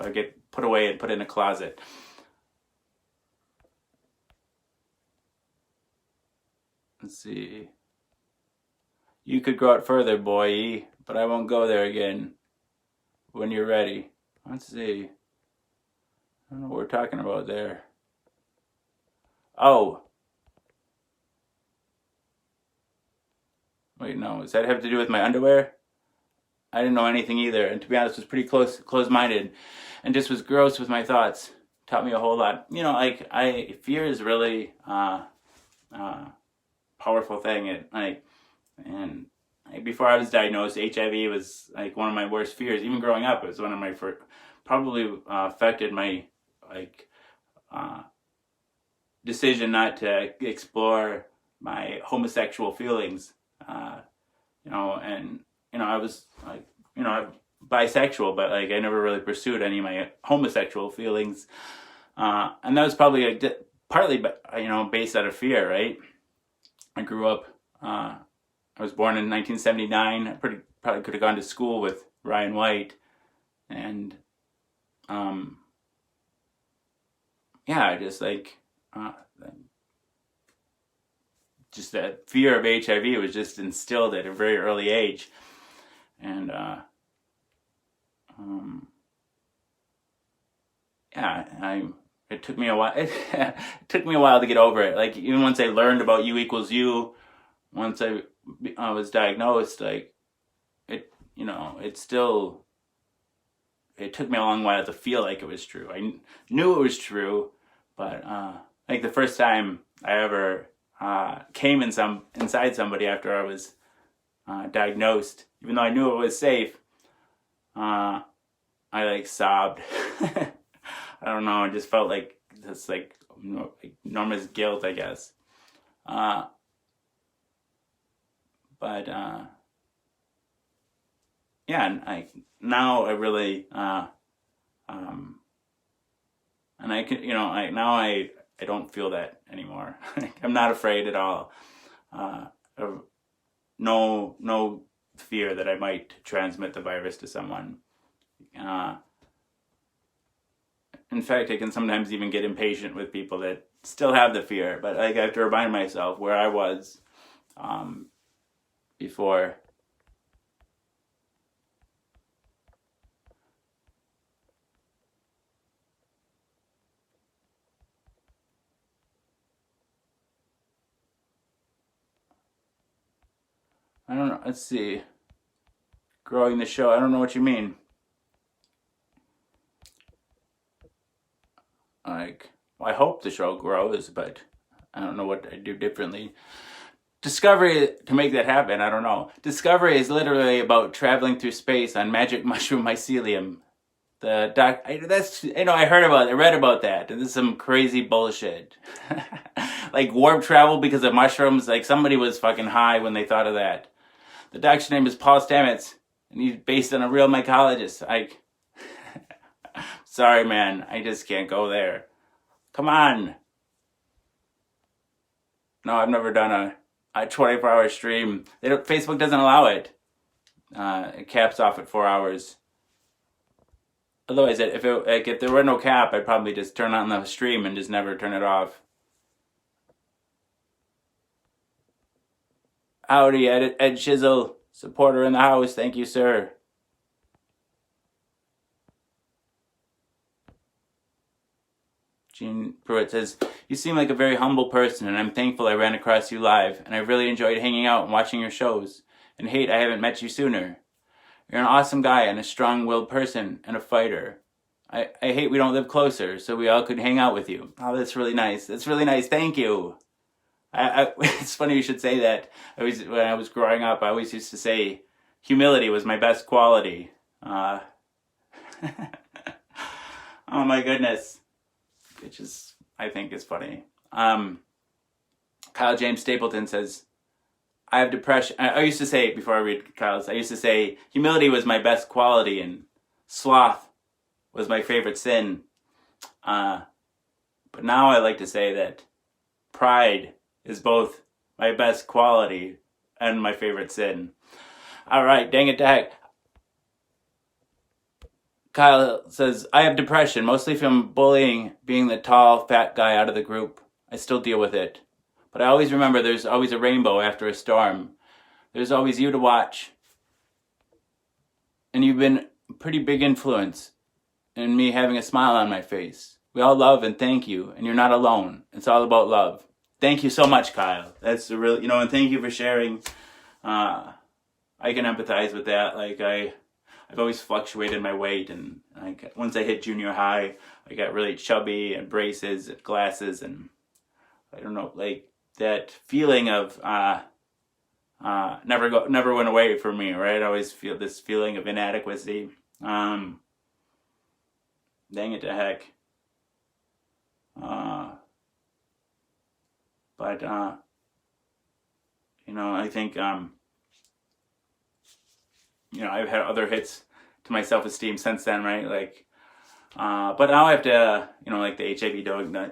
get put away and put in a closet. Let's see. You could grow it further, boy, but I won't go there again when you're ready. Let's see. I don't know what we're talking about there. Oh. Wait, no. Does that have to do with my underwear? I didn't know anything either. And to be honest, was pretty close-minded. And just was gross with my thoughts. Taught me a whole lot. Fear is really powerful thing. Before I was diagnosed, HIV was like one of my worst fears. Even growing up, it was one of my first, probably affected my decision not to explore my homosexual feelings. I was bisexual, but I never really pursued any of my homosexual feelings. And that was probably partly, based out of fear, right? I grew up. I was born in 1979. I probably could have gone to school with Ryan White, and just that fear of HIV was just instilled at a very early age, and it took me a while. It took me a while to get over it. Like, even once I learned about U equals U, once I was diagnosed, it took me a long while to feel like it was true. I knew it was true, but the first time I ever came inside somebody after I was diagnosed, even though I knew it was safe, I like sobbed. I don't know. I just felt like this like enormous guilt, I guess. But yeah, and now I really and I can, I don't feel that anymore. I'm not afraid at all. Of no fear that I might transmit the virus to someone. In fact, I can sometimes even get impatient with people that still have the fear, but like I have to remind myself where I was before. I don't know. Let's see. Growing the show. I don't know what you mean. Like, well, I hope the show grows, but I don't know what I do differently. Discovery, to make that happen, I don't know. Discovery is literally about traveling through space on magic mushroom mycelium. I heard about it, I read about that, and this is some crazy bullshit. Like warp travel because of mushrooms, like somebody was fucking high when they thought of that. The doctor's name is Paul Stamets, and he's based on a real mycologist. Sorry, man, I just can't go there. Come on. No, I've never done a 24-hour stream. Facebook doesn't allow it. It caps off at 4 hours. Otherwise, if there were no cap, I'd probably just turn on the stream and just never turn it off. Howdy, Ed Shizzle, supporter in the house. Thank you, sir. Gene Pruitt says, you seem like a very humble person, and I'm thankful I ran across you live, and I really enjoyed hanging out and watching your shows. And hate I haven't met you sooner. You're an awesome guy and a strong-willed person and a fighter. I hate we don't live closer, so we all could hang out with you. Oh, that's really nice. That's really nice. Thank you. It's funny you should say that. When I was growing up, I always used to say humility was my best quality. Oh my goodness. Which is, I think, is funny. Kyle James Stapleton says, I have depression. I used to say, before I read Kyle's, I used to say humility was my best quality and sloth was my favorite sin. But now I like to say that pride is both my best quality and my favorite sin. All right, dang it, heck. Kyle says, I have depression, mostly from bullying, being the tall, fat guy out of the group. I still deal with it. But I always remember there's always a rainbow after a storm. There's always you to watch. And you've been a pretty big influence in me having a smile on my face. We all love and thank you, and you're not alone. It's all about love. Thank you so much, Kyle. That's a really, and thank you for sharing. I can empathize with that. Like, I've always fluctuated my weight, and once I hit junior high, I got really chubby and braces and glasses, and I don't know, like that feeling of never went away from me, right? I always feel this feeling of inadequacy. Dang it to heck. But I think I've had other hits to my self-esteem since then, right? Like, but now I have to, like the HIV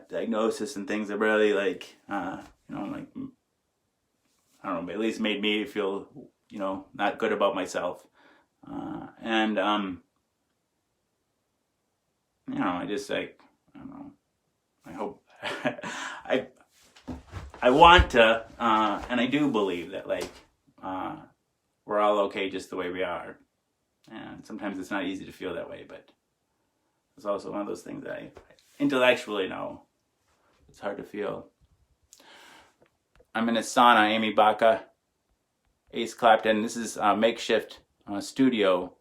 diagnosis and things that really like, like, I don't know, at least made me feel, not good about myself. And I just like, I don't know, I hope, I want to, and I do believe that like, we're all okay just the way we are. And sometimes it's not easy to feel that way, but it's also one of those things that I intellectually know. It's hard to feel. I'm in a sauna, Amy Baca, Ace Clapton. This is a makeshift studio.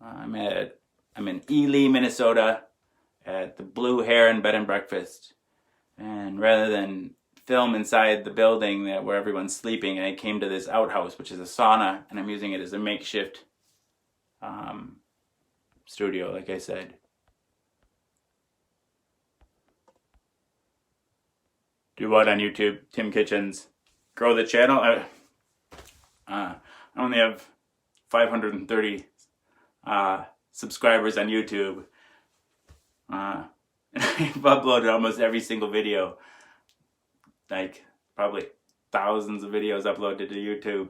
I'm in Ely, Minnesota, at the Blue Heron Bed and Breakfast. And rather than film inside the building where everyone's sleeping, and I came to this outhouse, which is a sauna, and I'm using it as a makeshift studio, like I said. Do what on YouTube? Tim Kitchens. Grow the channel. I only have 530 subscribers on YouTube. And I've uploaded almost every single video. Like, probably thousands of videos uploaded to YouTube.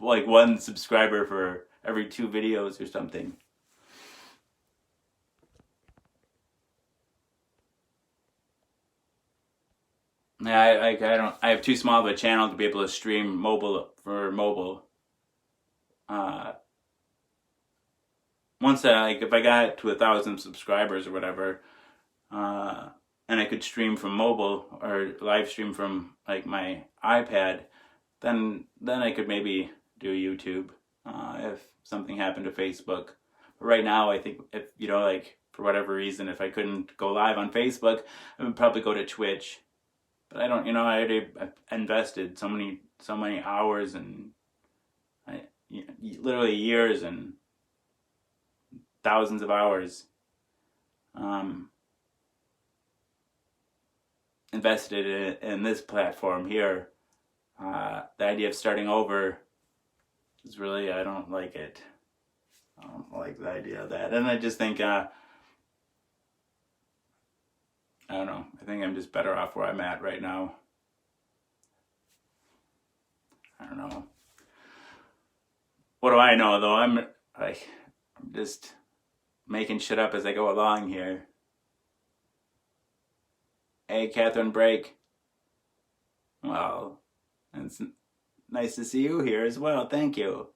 Like 1 subscriber for every 2 videos or something. Yeah, I have too small of a channel to be able to stream mobile. Once if I got to 1,000 subscribers or whatever, and I could stream from mobile or live stream from like my iPad, then I could maybe do YouTube if something happened to Facebook. But right now, I think if like for whatever reason, if I couldn't go live on Facebook, I would probably go to Twitch. But I don't, I already invested so many hours and literally years and thousands of hours invested in this platform here. The idea of starting over is really, I don't like it. I don't like the idea of that. And I just think, I don't know. I think I'm just better off where I'm at right now. I don't know. What do I know, though? I'm just making shit up as I go along here. Hey, Catherine Brake. Well, it's nice to see you here as well. Thank you.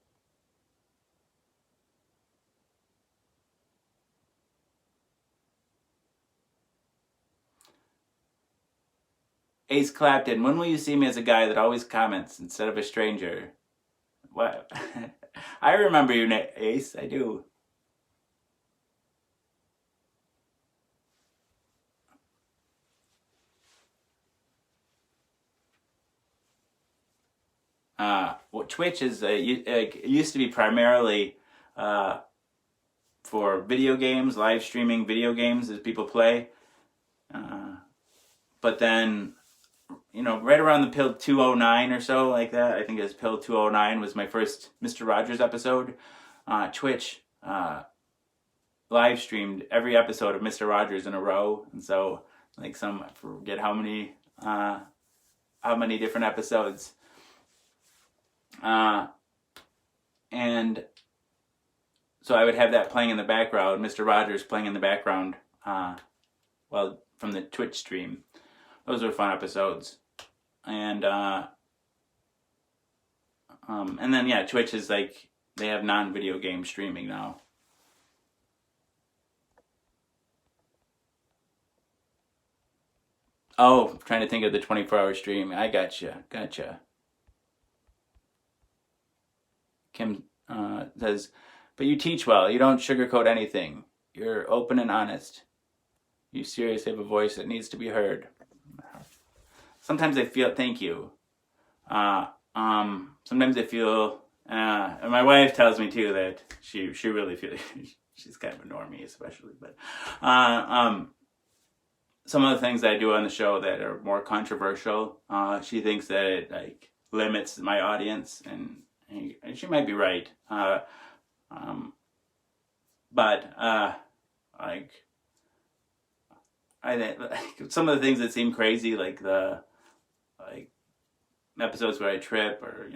Ace Clapton, when will you see me as a guy that always comments instead of a stranger? What? I remember you, Ace. I do. Twitch is it used to be primarily for video games, live streaming video games as people play. But then, right around the Pill 209 or so, like that, I think it was Pill 209 was my first Mr. Rogers episode. Twitch live streamed every episode of Mr. Rogers in a row, and so I forget how many different episodes. And so I would have that playing in the background, Mr. Rogers playing in the background, from the Twitch stream. Those were fun episodes. And then Twitch is they have non-video game streaming now. Oh, I'm trying to think of the 24-hour stream. I gotcha. Kim says, but you teach well. You don't sugarcoat anything. You're open and honest. You seriously have a voice that needs to be heard. Sometimes I feel, thank you. Sometimes I feel, and my wife tells me too that she really feels, she's kind of a normie especially, but some of the things that I do on the show that are more controversial, she thinks that it limits my audience, and she might be right. But some of the things that seem crazy, like the episodes where I trip, or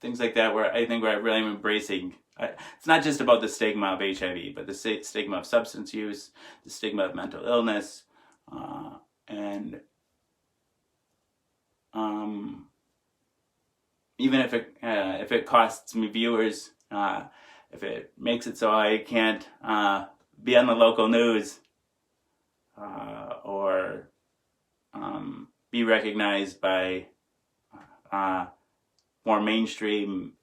things like that, where I think where I really am embracing. It's not just about the stigma of HIV, but the stigma of substance use, the stigma of mental illness, and even if it costs me viewers, if it makes it so I can't be on the local news, or be recognized by more mainstream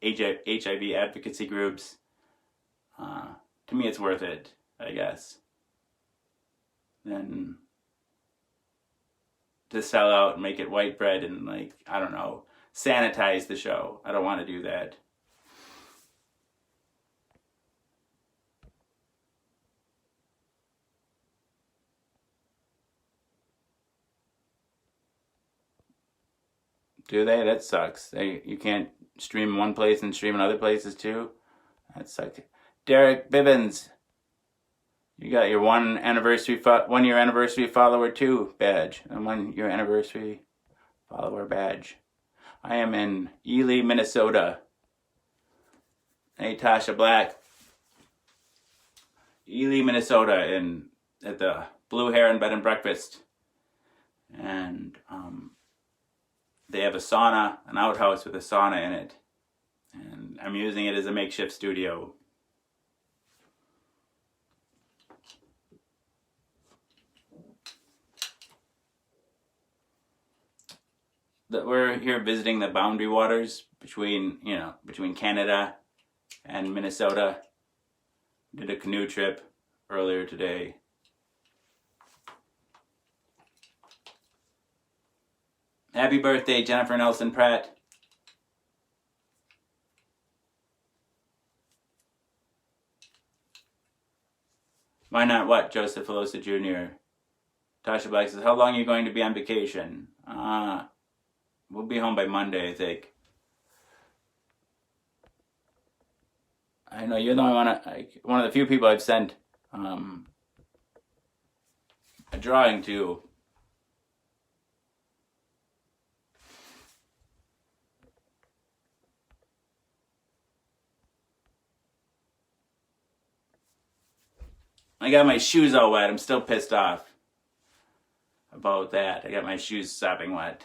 HIV advocacy groups, to me it's worth it, I guess. than to sell out and make it white bread and, like, I don't know, sanitize the show. I don't want to do that. Do they? That sucks. You can't stream one place and stream in other places too? That sucks. Derek Bibbins, you got your 1 year anniversary follower 2 badge and 1 year anniversary follower badge. I am in Ely, Minnesota. Hey, Tasha Black. Ely, Minnesota, at the Blue Heron Bed and Breakfast. And they have a sauna, an outhouse with a sauna in it. And I'm using it as a makeshift studio. We're here visiting the boundary waters between Canada and Minnesota. Did a canoe trip earlier today. Happy birthday, Jennifer Nelson Pratt. Why not what? Joseph Filosa Jr. Tasha Black says, how long are you going to be on vacation? We'll be home by Monday, I think. I know you're the only one of the few people I've sent a drawing to. I got my shoes all wet. I'm still pissed off about that. I got my shoes sopping wet.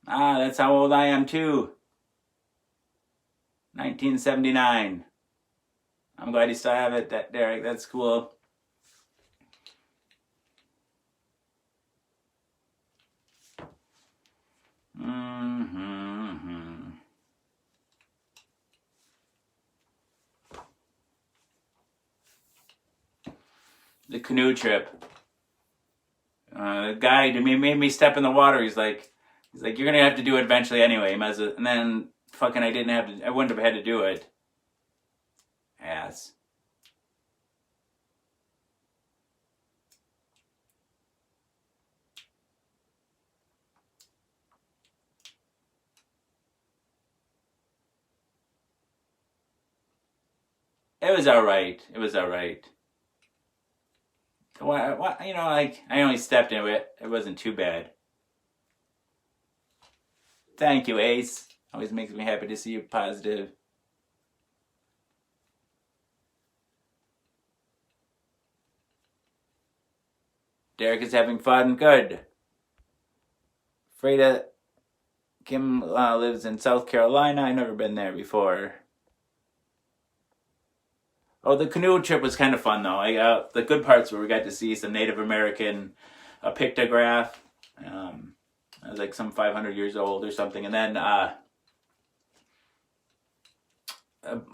That's how old I am too. 1979. I'm glad you still have it, Derek. That's cool. The canoe trip. The guy made me step in the water. He's like, you're gonna have to do it eventually anyway. And then fucking I wouldn't have had to do it. Ass. It was alright. I only stepped into it. It wasn't too bad. Thank you, Ace. Always makes me happy to see you positive. Derek is having fun. Good. Freda Kim lives in South Carolina. I've never been there before. Oh, the canoe trip was kind of fun, though. The good parts were we got to see some Native American pictograph. It was like some 500 years old or something. And then there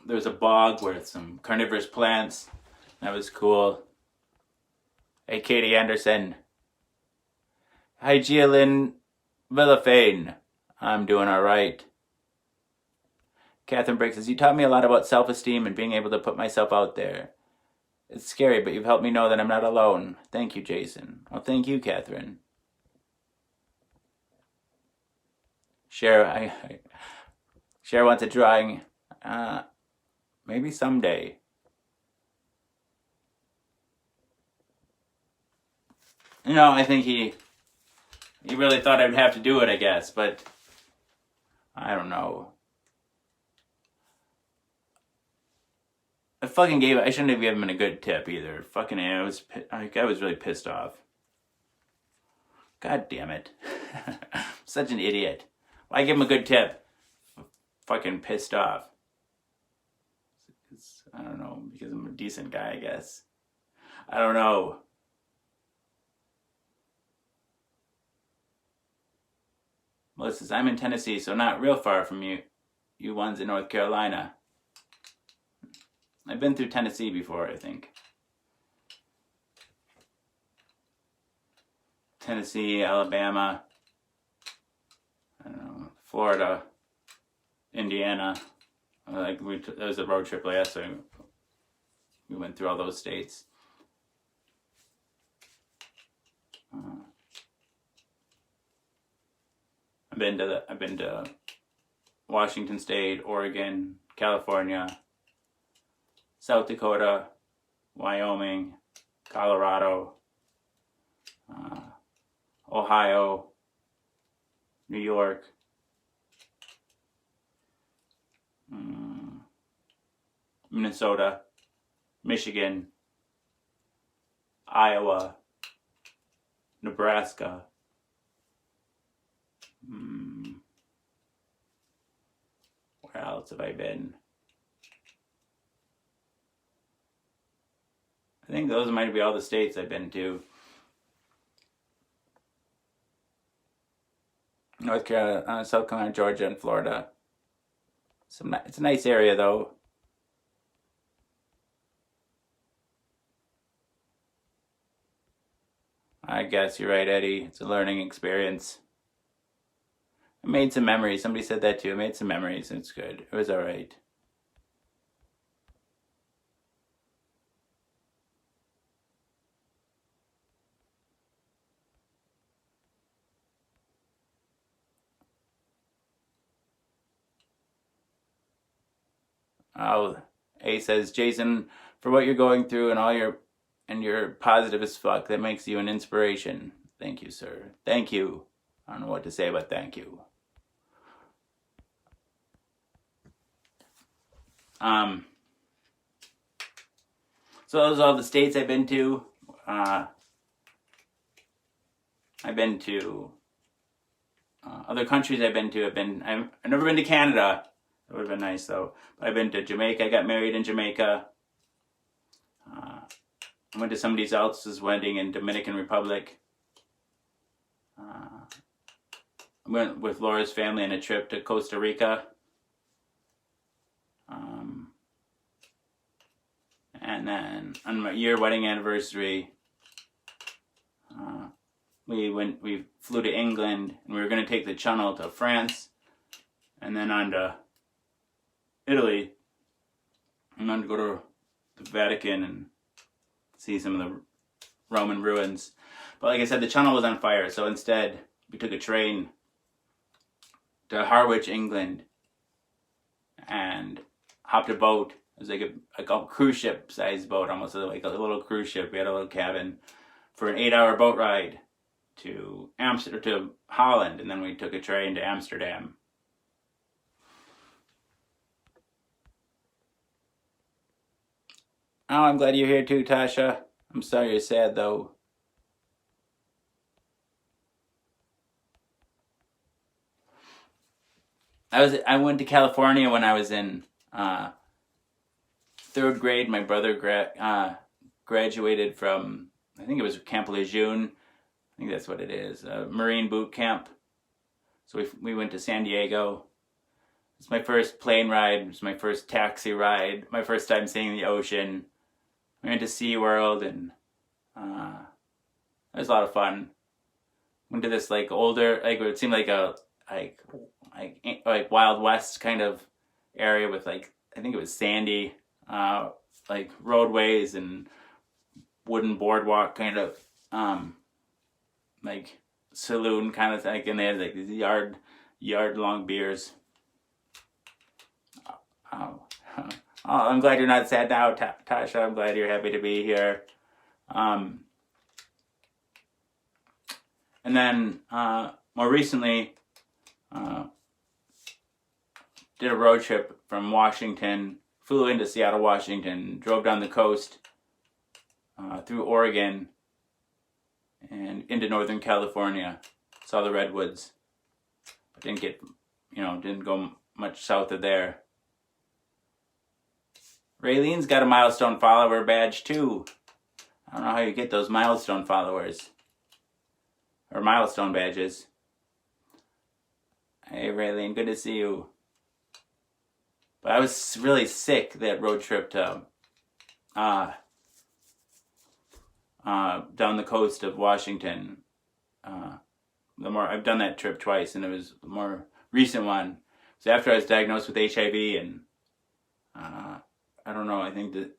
was a bog with some carnivorous plants. That was cool. Hey, Katie Anderson. Hi, Gialyn Villafane. I'm doing all right. Catherine Briggs says, you taught me a lot about self-esteem and being able to put myself out there. It's scary, but you've helped me know that I'm not alone. Thank you, Jason. Well, thank you, Catherine. Cher wants a drawing. Maybe someday. I think he really thought I'd have to do it, I guess, but I don't know. I shouldn't have given him a good tip either. I was really pissed off. God damn it. Such an idiot. Why give him a good tip? Fucking pissed off. I don't know, because I'm a decent guy, I guess. I don't know. Melissa says, I'm in Tennessee, so not real far from you. You ones in North Carolina. I've been through Tennessee before, I think. Tennessee, Alabama, I don't know, Florida, Indiana. Like it was a road trip last time. We went through all those states. I've been to Washington State, Oregon, California, South Dakota, Wyoming, Colorado, Ohio, New York, Minnesota, Michigan, Iowa, Nebraska. Where else have I been? I think those might be all the states I've been to. North Carolina, South Carolina, Georgia, and Florida. It's a nice area, though. I guess you're right, Eddie. It's a learning experience. I made some memories. Somebody said that too. I made some memories. It's good. It was all right. Oh, A says, Jason, for what you're going through and you're positive as fuck, that makes you an inspiration. Thank you, sir. Thank you. I don't know what to say, but thank you. So those are all the states I've been to. I've been to other countries I've been to. I've never been to Canada. That would have been nice, though. But I've been to Jamaica. I got married in Jamaica. I went to somebody else's wedding in Dominican Republic. I went with Laura's family on a trip to Costa Rica. And then on my wedding anniversary, we flew to England, and we were going to take the Channel to France, and then on to Italy, and then to go to the Vatican and see some of the Roman ruins. But like I said, the Channel was on fire, so instead we took a train to Harwich, England, and hopped a boat. It was like a cruise ship sized boat, almost like a little cruise ship. We had a little cabin for an 8-hour boat ride to Holland, and then we took a train to Amsterdam. Oh, I'm glad you're here too, Tasha. I'm sorry you're sad, though. I went to California when I was in 3rd grade. My brother graduated from, I think it was Camp Lejeune. I think that's what it is, Marine boot camp. So we went to San Diego. It's my first plane ride. It was my first taxi ride. My first time seeing the ocean. We went to SeaWorld, and it was a lot of fun. Went to this older, it seemed like a Wild West kind of area with I think it was sandy, roadways and wooden boardwalk kind of, saloon kind of thing, and they had these yard long beers. Oh, I'm glad you're not sad now, Tasha. I'm glad you're happy to be here. And then more recently, did a road trip from Washington, flew into Seattle, Washington, drove down the coast through Oregon and into Northern California. Saw the redwoods, but didn't go much south of there. Raylene's got a milestone follower badge too. I don't know how you get those milestone followers or milestone badges. Hey Raylene, good to see you. But I was really sick that road trip to down the coast of Washington. I've done that trip twice, and it was the more recent one. So after I was diagnosed with HIV, and I don't know, I think that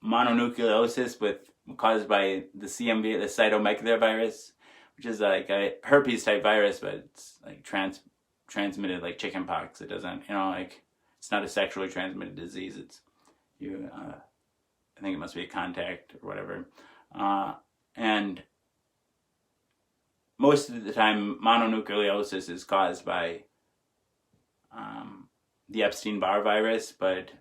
mononucleosis caused by the CMV, the cytomegalovirus virus, which is like a herpes type virus, but it's like transmitted like chickenpox. It doesn't, it's not a sexually transmitted disease. It's I think it must be a contact or whatever. And most of the time, mononucleosis is caused by the Epstein-Barr virus, but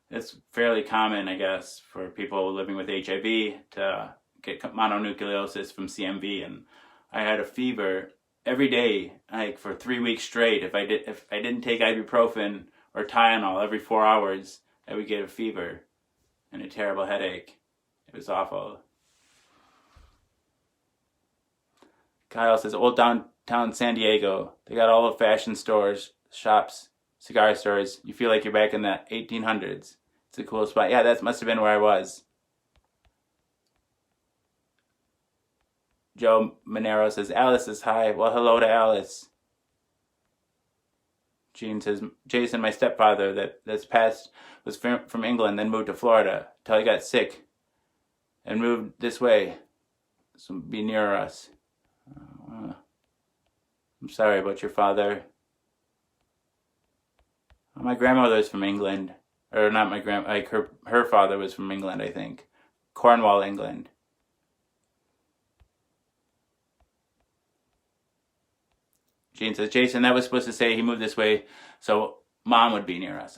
it's fairly common, I guess, for people living with HIV to get mononucleosis from CMV. And I had a fever every day, like for 3 weeks straight. If I didn't take ibuprofen or Tylenol every 4 hours, I would get a fever and a terrible headache. It was awful. Kyle says, old downtown San Diego. They got all the fashion stores, shops, cigar stores. You feel like you're back in the 1800s. It's a cool spot. Yeah, that must have been where I was. Joe Monero says, Alice is hi. Well, hello to Alice. Gene says, Jason, my stepfather that's passed was from England, then moved to Florida till he got sick and moved this way. So be near us. I'm sorry about your father. My grandmother's from England. Or not my grandma, like her father was from England, I think. Cornwall, England. Gene says, Jason, that was supposed to say he moved this way so mom would be near us.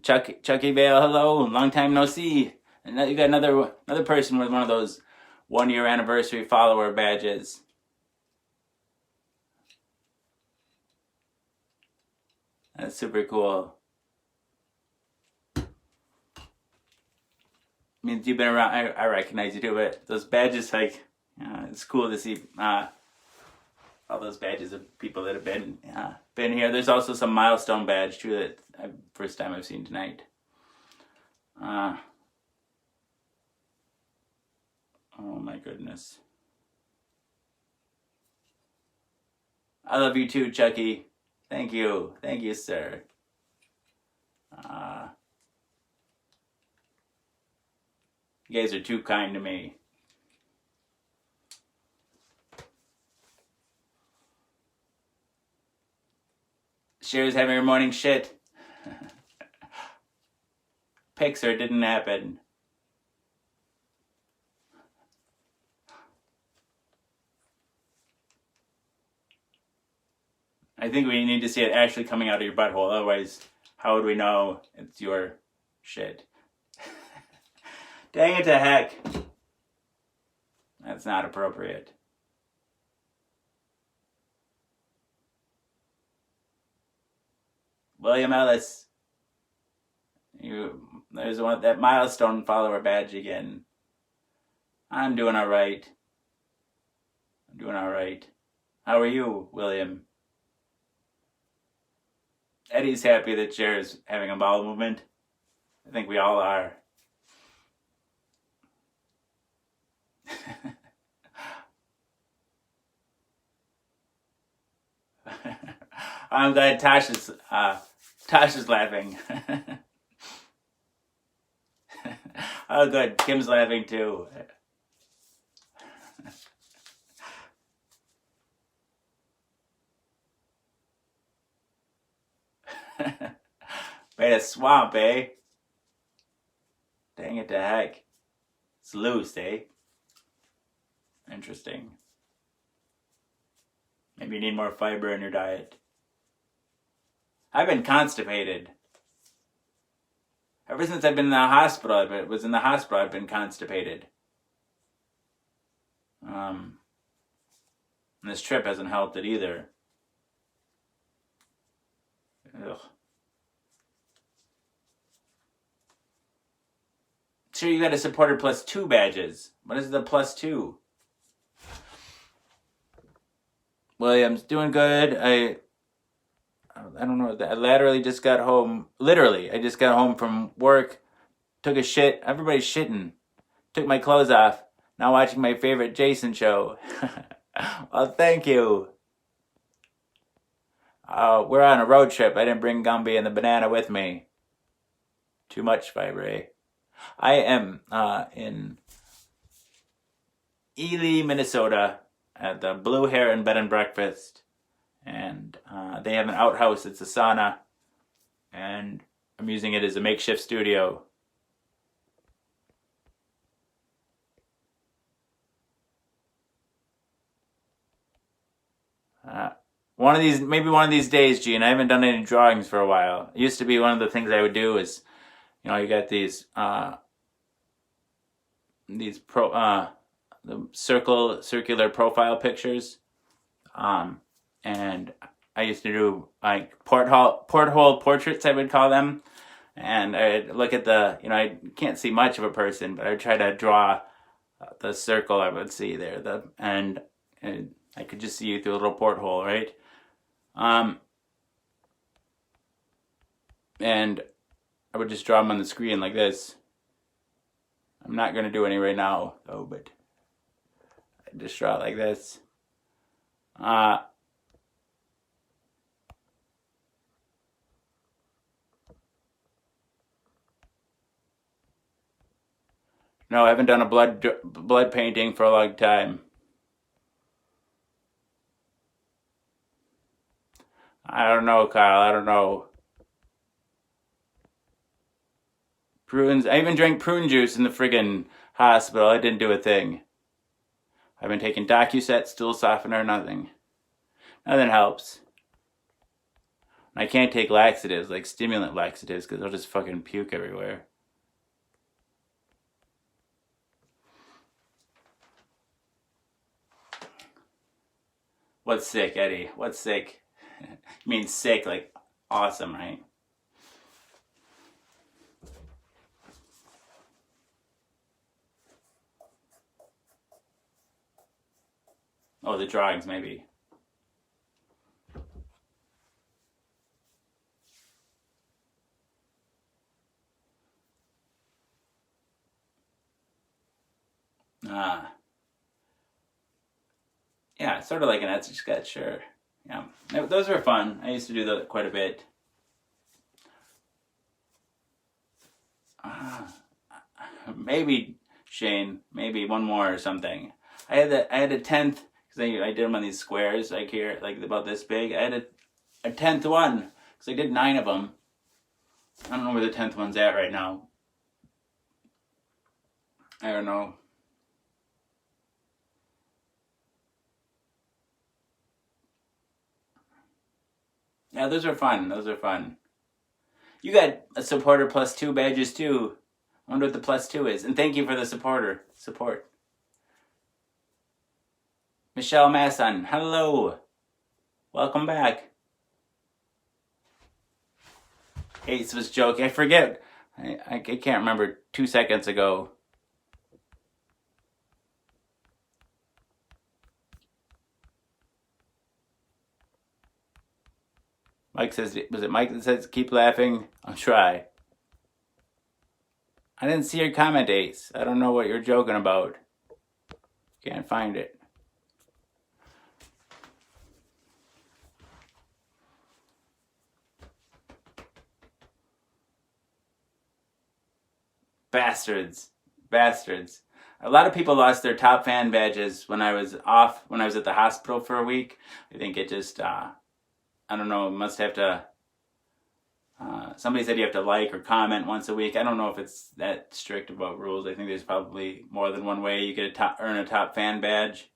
Chucky Vale, hello, long time no see. And you got another person with one of those 1 year anniversary follower badges. That's super cool. Means you've been around. I recognize you too, but those badges, like, it's cool to see all those badges of people that have been here. There's also some milestone badge too that first time I've seen tonight. Oh my goodness. I love you too, Chucky. Thank you, sir. You guys are too kind to me. Cher's having her morning shit. Pixar didn't happen. I think we need to see it actually coming out of your butthole. Otherwise, how would we know it's your shit? Dang it to heck. That's not appropriate. William Ellis. There's that milestone follower badge again. I'm doing alright. How are you, William? Eddie's happy that Cher's having a bowel movement. I think we all are. I'm glad Tasha's laughing. Oh, good. Kim's laughing too. Made a swamp, eh? Dang it to heck. It's loose, eh? Interesting. Maybe you need more fiber in your diet. I've been constipated. Ever since I've been in the hospital, I've been constipated. And this trip hasn't helped it either. Ugh. sure you got a supporter +2 badges. What is the +2? Williams, doing good. I don't know. I literally just got home. Literally, I just got home from work. Took a shit. Everybody's shitting. Took my clothes off. Now watching my favorite Jason show. Well, thank you. We're on a road trip. I didn't bring Gumby and the banana with me. Too much fiber, eh? I am in Ely, Minnesota, at the Blue Heron Bed and Breakfast, and they have an outhouse. It's a sauna, and I'm using it as a makeshift studio. Maybe one of these days, Gene. I haven't done any drawings for a while. It used to be one of the things I would do is, you got these the circular profile pictures, and I used to do like porthole portraits, I would call them, and I'd look at I can't see much of a person, but I'd try to draw the circle I would see there, and I could just see you through a little porthole, right? And I would just draw them on the screen like this. I'm not going to do any right now, though, but I just draw it like this. No, I haven't done a blood painting for a long time. I don't know, Kyle. I don't know. Prunes. I even drank prune juice in the friggin' hospital. I didn't do a thing. I've been taking DocuSet, stool softener, nothing. Nothing helps. I can't take laxatives, like stimulant laxatives, because I'll just fucking puke everywhere. What's sick, Eddie? What's sick? You mean sick, like awesome, right? Oh, the drawings, maybe. Yeah, sort of like an Etch a Sketch, sure. Yeah, those were fun. I used to do that quite a bit. Maybe Shane, maybe one more or something. I had a 10th because I did them on these squares like here, like about this big. I had a 10th one because I did 9 of them. I don't know where the 10th one's at right now. I don't know. Yeah, those are fun. Those are fun. You got a supporter +2 badges too. I wonder what the +2 is. And thank you for the support. Michelle Masson, hello. Welcome back. Ace was joking. I forget. I can't remember 2 seconds ago. Mike says, was it Mike that says keep laughing? I'll try. I didn't see your comment, Ace. I don't know what you're joking about. Can't find it. Bastards. A lot of people lost their top fan badges when I was at the hospital for a week. I think it just, I don't know, must have to, somebody said you have to like or comment once a week. I don't know if it's that strict about rules. I think there's probably more than one way you could earn a top fan badge.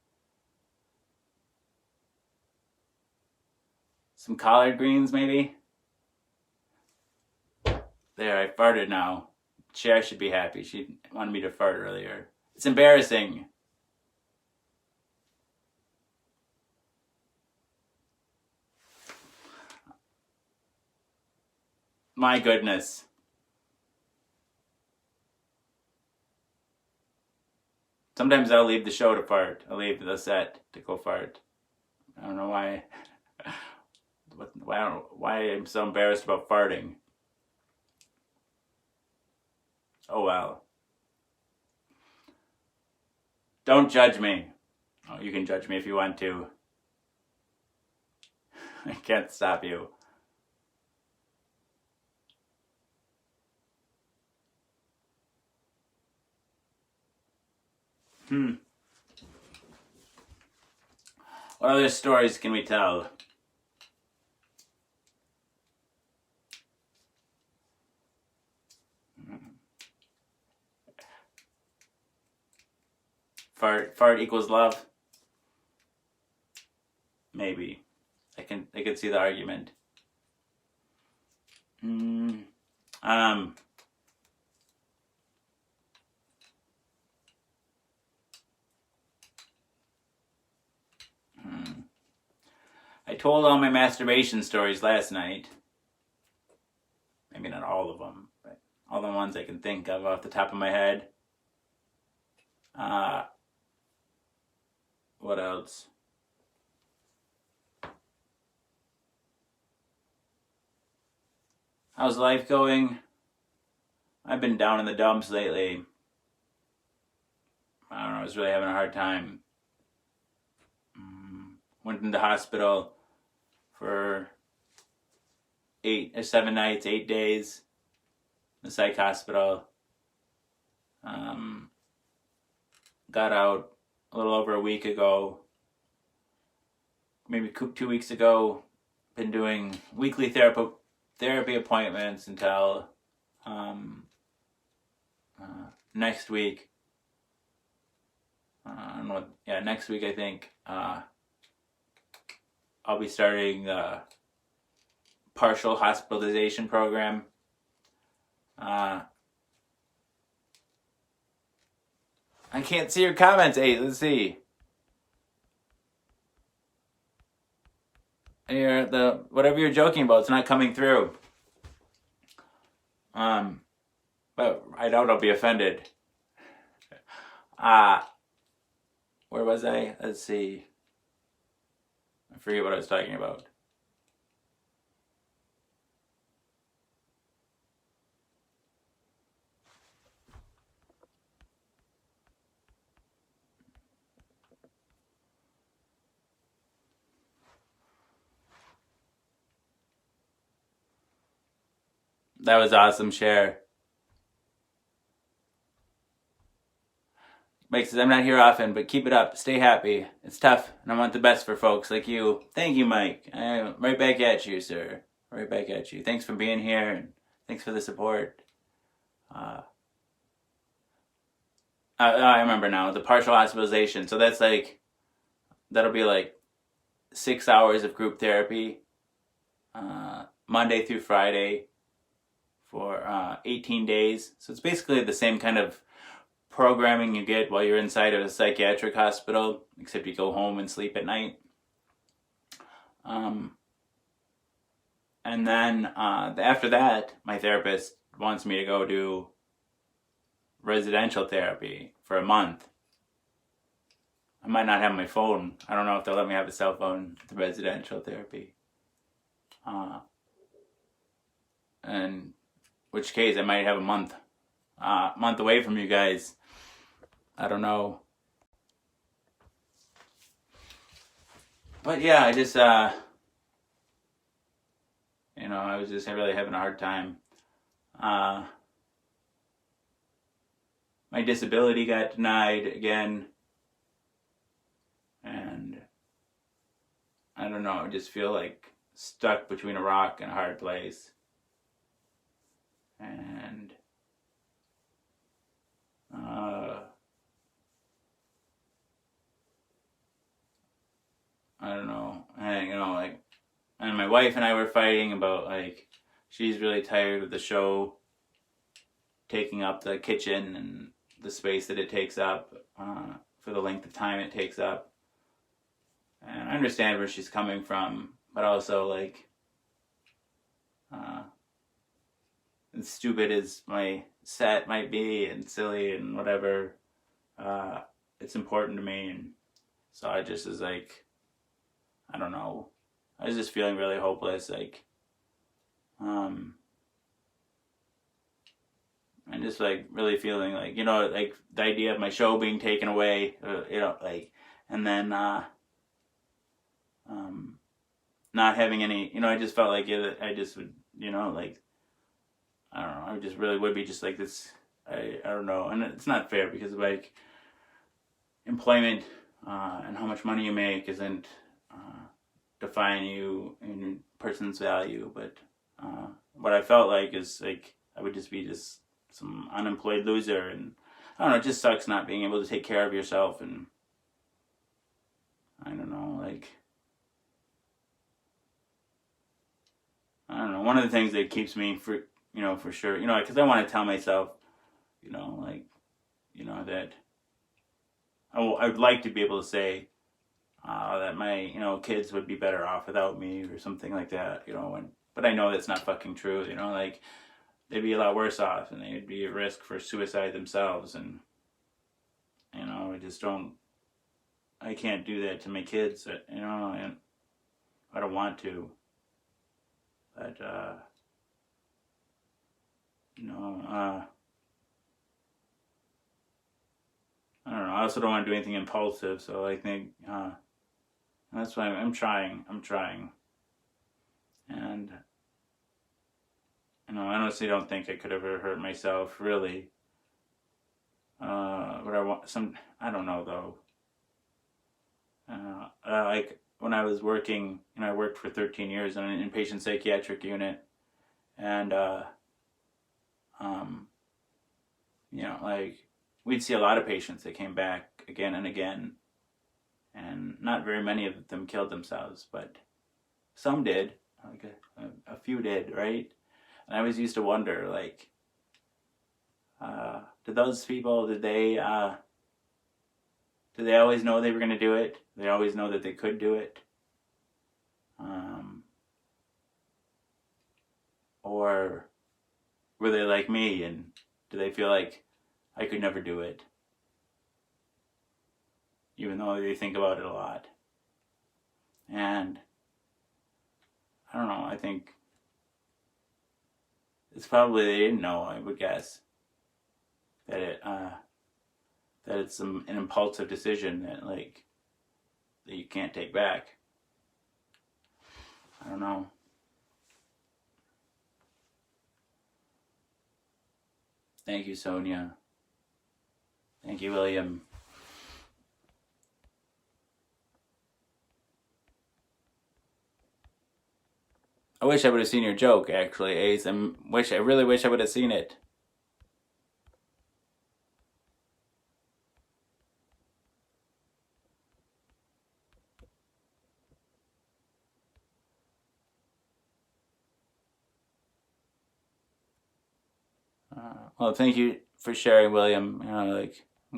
Some collard greens, maybe? There, I farted now. Cher should be happy. She wanted me to fart earlier. It's embarrassing. My goodness. Sometimes I'll leave the show to fart. I'll leave the set to go fart. I don't know why. Why I'm so embarrassed about farting. Oh well. Don't judge me. Oh, you can judge me if you want to. I can't stop you. What other stories can we tell? Fart equals love? Maybe. I can see the argument. I told all my masturbation stories last night. Maybe not all of them, but all the ones I can think of off the top of my head. What else? How's life going? I've been down in the dumps lately. I don't know, I was really having a hard time. Went into hospital for 7 nights, 8 days. The psych hospital. Got out a little over a week ago. Maybe 2 weeks ago. Been doing weekly therapy appointments until next week. Next week I think I'll be starting the partial hospitalization program. I can't see your comments. Hey, let's see. Whatever you're joking about, it's not coming through. But I doubt I'll be offended. Where was I? Let's see. I forget what I was talking about. That was awesome, Cher. Mike says, I'm not here often, but keep it up. Stay happy. It's tough, and I want the best for folks like you. Thank you, Mike. Right back at you, sir. Right back at you. Thanks for being here, and thanks for the support. I remember now, the partial hospitalization. So that'll be like 6 hours of group therapy, Monday through Friday for 18 days. So it's basically the same kind of programming you get while you're inside of a psychiatric hospital, except you go home and sleep at night. And then after that, my therapist wants me to go do residential therapy for a month. I might not have my phone. I don't know if they'll let me have a cell phone for residential therapy. In which case I might have a month away from you guys. I don't know. But yeah, I just, I was just really having a hard time. My disability got denied again. And I don't know, I just feel like stuck between a rock and a hard place. And I don't know. And my wife and I were fighting about, she's really tired of the show taking up the kitchen and the space that it takes up for the length of time it takes up. And I understand where she's coming from, but also, as stupid as my set might be and silly and whatever, it's important to me, and so I just is like, I don't know, I was just feeling really hopeless, like, and just like really feeling like, like the idea of my show being taken away, like, and then not having any, I just felt like I just would, like, I don't know, I just really would be just like this, I don't know, and it's not fair because like employment and how much money you make isn't define you and your person's value, but what I felt like is like I would just be just some unemployed loser, and I don't know, it just sucks not being able to take care of yourself, and I don't know, like, I don't know, one of the things that keeps me for sure, because I want to tell myself, like, that I would like to be able to say that my, kids would be better off without me or something like that, but I know that's not fucking true, like, they'd be a lot worse off and they'd be at risk for suicide themselves, and, I can't do that to my kids, and I don't want to, but, I don't know, I also don't want to do anything impulsive, so I think, that's why I'm trying, and, I honestly don't think I could ever hurt myself, really, but I don't know, though, like, when I was working, I worked for 13 years in an inpatient psychiatric unit, and, like, we'd see a lot of patients that came back again and again, and not very many of them killed themselves, but some did, like a few did, right? And I always used to wonder, like, did those people, did they always know they were going to do it? Did they always know that they could do it? Or were they like me, and do they feel like I could never do it? Even though they think about it a lot. And I don't know, I think it's probably they didn't know, I would guess, that it's an impulsive decision that you can't take back. I don't know. Thank you, Sonia. Thank you, William. I wish I would have seen your joke, actually, Ace. I really wish I would have seen it. Well, thank you for sharing, William. I'm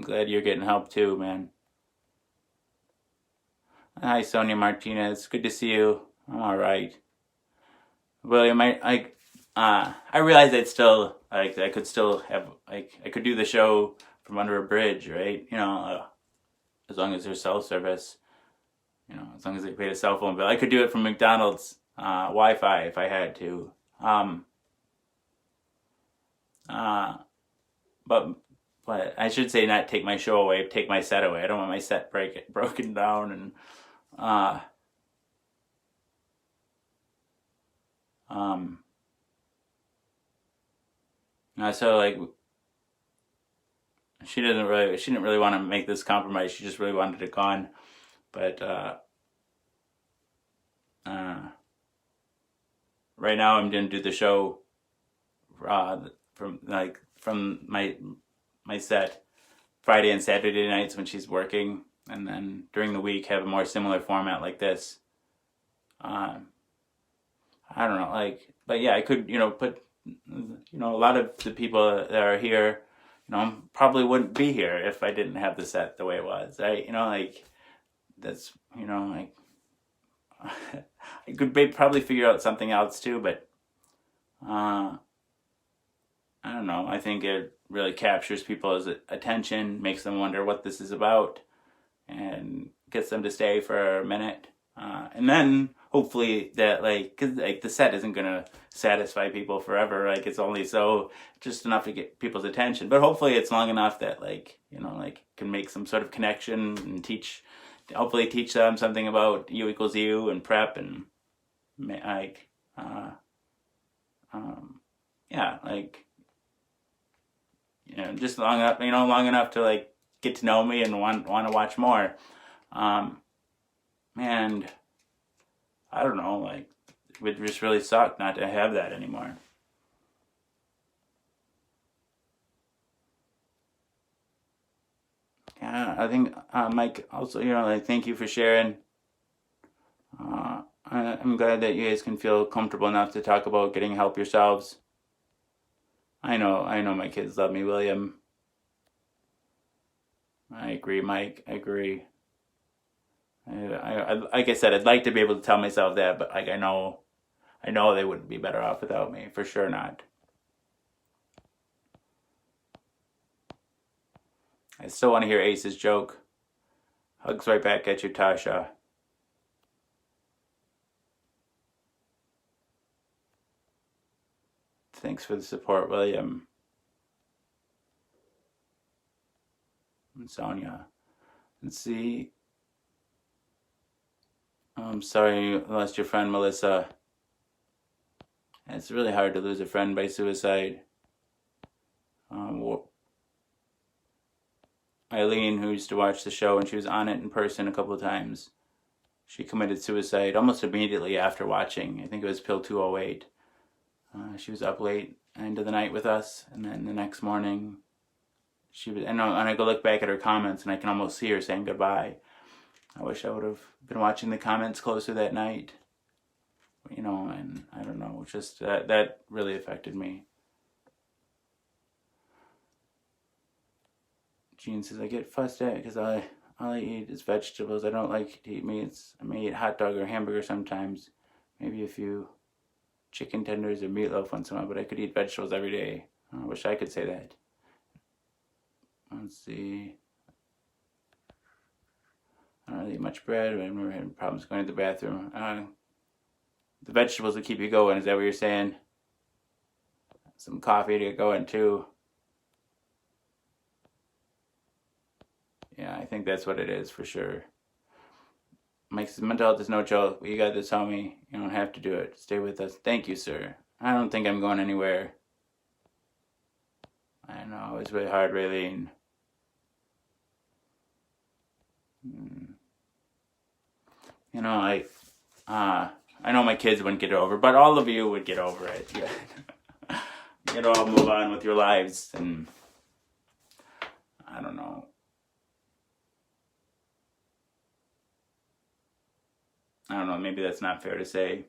glad you're getting help too, man. Hi, Sonia Martinez. Good to see you. I'm all right. William, I realize I'd still, I could still have, I could do the show from under a bridge, right? As long as there's cell service, as long as they paid a cell phone bill. I could do it from McDonald's Wi-Fi if I had to. But I should say not take my show away, take my set away. I don't want my set broken down, and so like she didn't really want to make this compromise. She just really wanted it gone, but right now I'm gonna do the show from my set Friday and Saturday nights when she's working, and then during the week have a more similar format like this. I don't know, but yeah, I could, put, a lot of the people that are here, probably wouldn't be here if I didn't have the set the way it was, right? That's, I could probably figure out something else too, but, I don't know, I think really captures people's attention, makes them wonder what this is about, and gets them to stay for a minute. And then hopefully that, like, cause like the set isn't gonna satisfy people forever. Like, it's only so just enough to get people's attention. But hopefully it's long enough that, like, like can make some sort of connection and hopefully teach them something about U equals U and prep and like, yeah, like, just long enough to like get to know me and want to watch more. And I don't know, like, it would just really suck not to have that anymore. Yeah, I think, Mike, also, like, thank you for sharing. I'm glad that you guys can feel comfortable enough to talk about getting help yourselves. I know my kids love me, William. I agree, Mike. I agree. Like I said, I'd like to be able to tell myself that, but like I know they wouldn't be better off without me. For sure not. I still want to hear Ace's joke. Hugs right back at you, Tasha. Thanks for the support, William. And Sonia. Let's see. I'm sorry you lost your friend, Melissa. It's really hard to lose a friend by suicide. Eileen, who used to watch the show, and she was on it in person a couple of times, she committed suicide almost immediately after watching. I think it was Pill 208. She was up late into the night with us, and then the next morning, and I go look back at her comments, and I can almost see her saying goodbye. I wish I would have been watching the comments closer that night. And I don't know, just that really affected me. Jean says, I get fussed at because all I eat is vegetables. I don't like to eat meats. I may eat hot dog or hamburger sometimes. Maybe a few chicken tenders or meatloaf once in a while, but I could eat vegetables every day. I wish I could say that. Let's see. I don't really eat much bread. I've never had problems going to the bathroom. The vegetables will keep you going. Is that what you're saying? Some coffee to get going too. Yeah, I think that's what it is for sure. Mike says, mental health is no joke. You got this, homie. You don't have to do it. Stay with us. Thank you, sir. I don't think I'm going anywhere. I know, it's really hard, Raylene. I know my kids wouldn't get it over, but all of you would get over it. You'd all move on with your lives, and I don't know. Maybe that's not fair to say.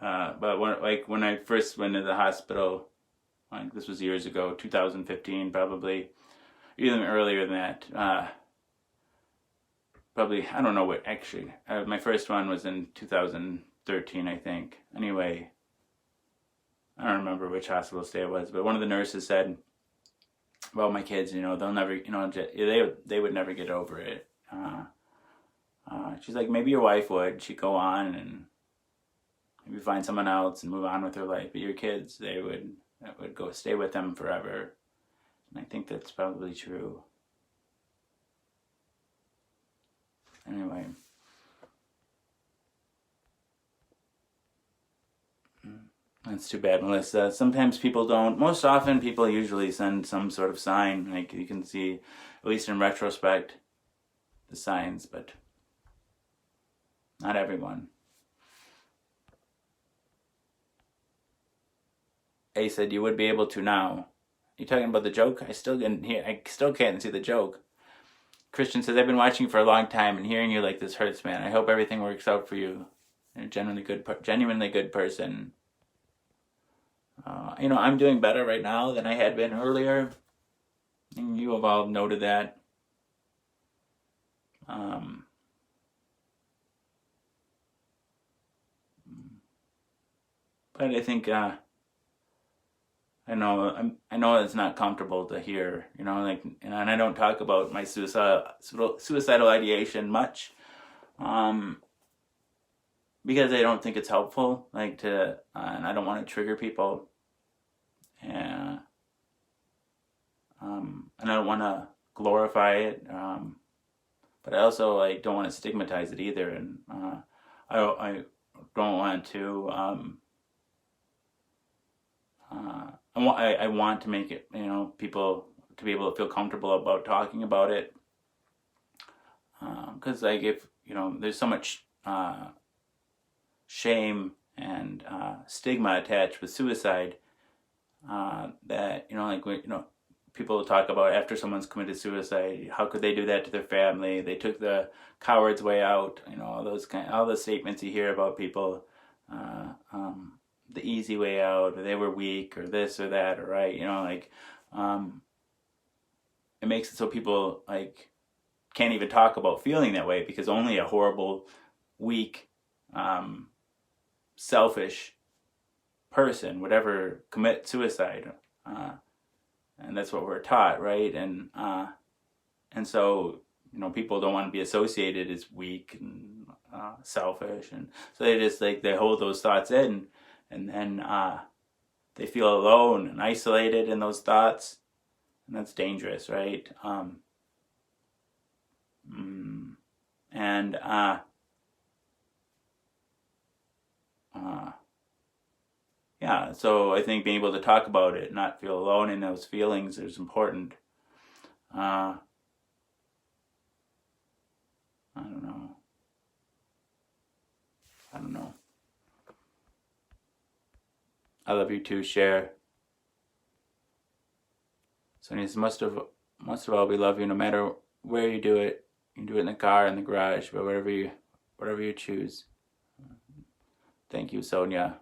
But when I first went to the hospital, like this was years ago, 2015 probably, even earlier than that. Probably, I don't know what, actually. My first one was in 2013, I think. Anyway, I don't remember which hospital stay it was, but one of the nurses said, well, my kids, they'll never, they would never get over it. She's like, maybe your wife would. She'd go on and maybe find someone else and move on with her life. But your kids, that would go stay with them forever. And I think that's probably true. Anyway. That's too bad, Melissa. Sometimes people don't. Most often, people usually send some sort of sign. Like, you can see, at least in retrospect, the signs, but not everyone. A said you would be able to now. You talking about the joke? I still can't see the joke. Christian says, I've been watching you for a long time, and hearing you like this hurts, man. I hope everything works out for you. You're a genuinely good person. I'm doing better right now than I had been earlier. And you have all noted that. But I think I know it's not comfortable to hear, like, and I don't talk about my suicidal ideation much, because I don't think it's helpful, like and I don't want to trigger people, and I don't want to glorify it, but I also don't want to stigmatize it either, and I don't want to. I want to make it, people to be able to feel comfortable about talking about it, because if there's so much shame and stigma attached with suicide, that people talk about after someone's committed suicide, how could they do that to their family? They took the coward's way out. All the statements you hear about people, the easy way out, or they were weak, or this or that, or right. It makes it so people can't even talk about feeling that way, because only a horrible, weak, selfish person would ever commit suicide. And that's what we're taught, right? And so people don't want to be associated as weak and selfish, and so they just they hold those thoughts in, and then they feel alone and isolated in those thoughts, and that's dangerous, right? Yeah, so I think being able to talk about it, not feel alone in those feelings, is important. I don't know. I love you too, Cher. Sonia says, most of all, we love you no matter where you do it. You can do it in the car, in the garage, but whatever you choose. Thank you, Sonia.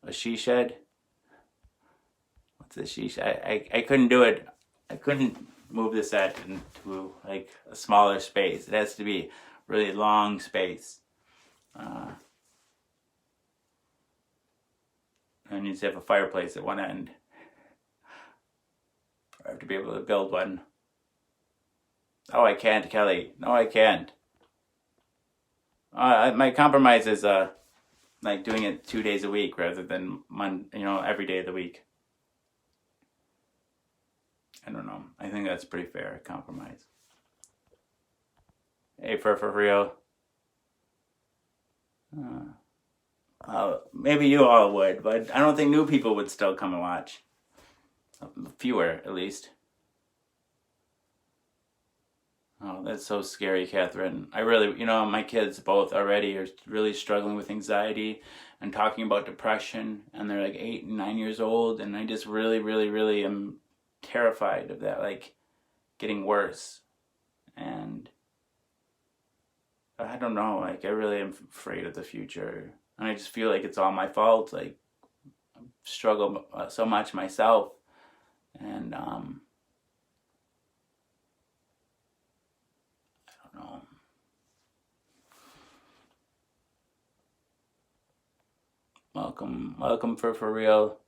A she shed? What's a she shed? I couldn't do it. I couldn't move the set into a smaller space. It has to be really long space. I need to have a fireplace at one end. I have to be able to build one. Oh, I can't, Kelly. No, I can't. My compromise is doing it 2 days a week rather than every day of the week. I don't know. I think that's pretty fair compromise. Hey, for real. Maybe you all would, but I don't think new people would still come and watch. Fewer, at least. Oh, that's so scary, Catherine. I really, my kids both already are really struggling with anxiety and talking about depression, and they're 8 and 9 years old, and I just really, really, really am terrified of that, getting worse. And I don't know, I really am afraid of the future. And I just feel like it's all my fault. I struggle so much myself. And, I don't know. Welcome for real.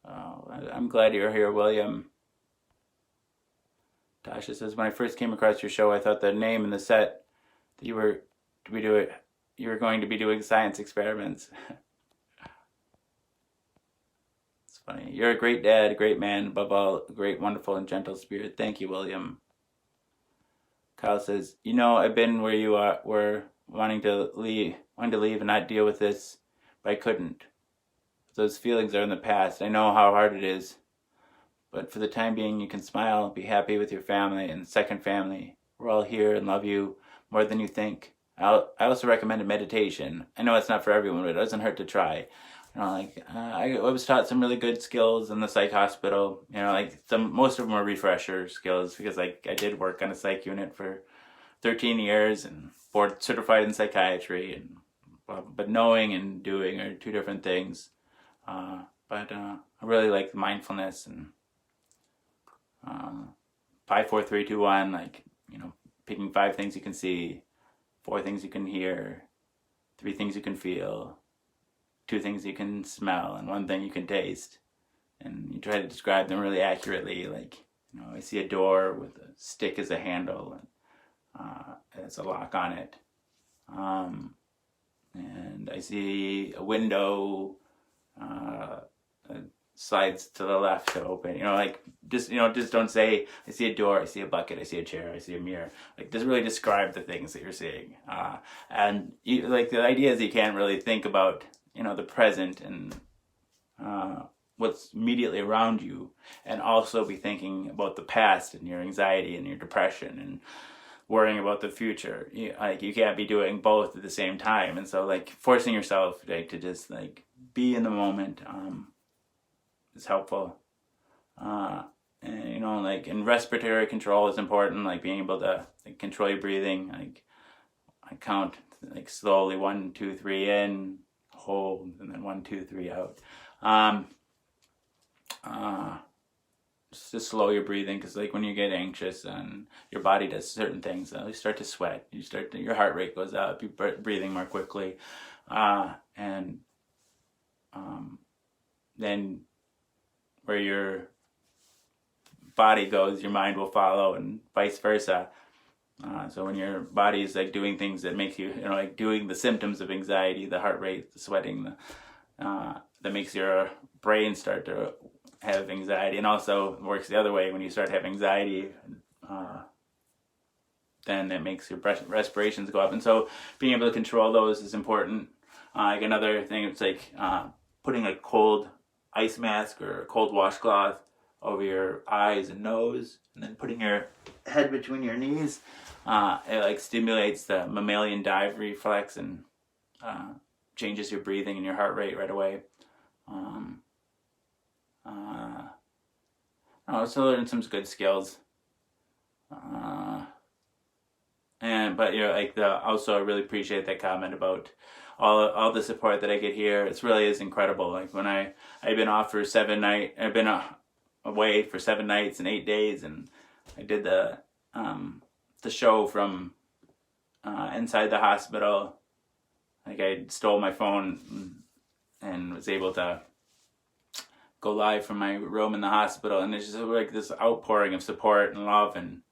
I'm glad you're here, William. Tasha says, when I first came across your show, I thought the name and the set that you were going to be doing science experiments. It's funny. You're a great dad, a great man, above all, a great, wonderful, and gentle spirit. Thank you, William. Kyle says, I've been where you were wanting to leave and not deal with this, but I couldn't. Those feelings are in the past. I know how hard it is. But for the time being, you can smile, be happy with your family and second family. We're all here and love you more than you think. I also recommend meditation. I know it's not for everyone, but it doesn't hurt to try. I was taught some really good skills in the psych hospital. Most of them are refresher skills, because I did work on a psych unit for 13 years and board certified in psychiatry. But knowing and doing are two different things. But I really like mindfulness and 5, 4, 3, 2, 1. Picking 5 things you can see, 4 things you can hear, 3 things you can feel, two things you can smell and one thing you can taste. And you try to describe them really accurately. Like, I see a door with a stick as a handle, and it's a lock on it. And I see a window, slides to the left to open. Just don't say, I see a door, I see a bucket, I see a chair, I see a mirror. Like, just really describe the things that you're seeing. And the idea is you can't really think about, the present and what's immediately around you, and also be thinking about the past and your anxiety and your depression and worrying about the future. You can't be doing both at the same time. And so forcing yourself to just be in the moment is helpful. And and respiratory control is important, being able to control your breathing. I count slowly 1, 2, 3 in, hold, and then 1, 2, 3 out. Just to slow your breathing, because when you get anxious and your body does certain things, you start to sweat, your heart rate goes up, you're breathing more quickly, and then where your body goes, your mind will follow, and vice versa. So when your body is doing things that make you, doing the symptoms of anxiety, the heart rate, the sweating, that makes your brain start to have anxiety, and also works the other way. When you start having anxiety, then it makes your respirations go up. And so being able to control those is important. Another thing, it's putting a cold ice mask or a cold washcloth over your eyes and nose, and then putting your head between your knees. It stimulates the mammalian dive reflex and changes your breathing and your heart rate right away. I also learned some good skills. Also I really appreciate that comment about all the support that I get here. It really is incredible. When I've been off for 7 nights, I've been away for 7 nights and 8 days, and I did the show from inside the hospital. I stole my phone and was able to go live from my room in the hospital, and it's just this outpouring of support and love, and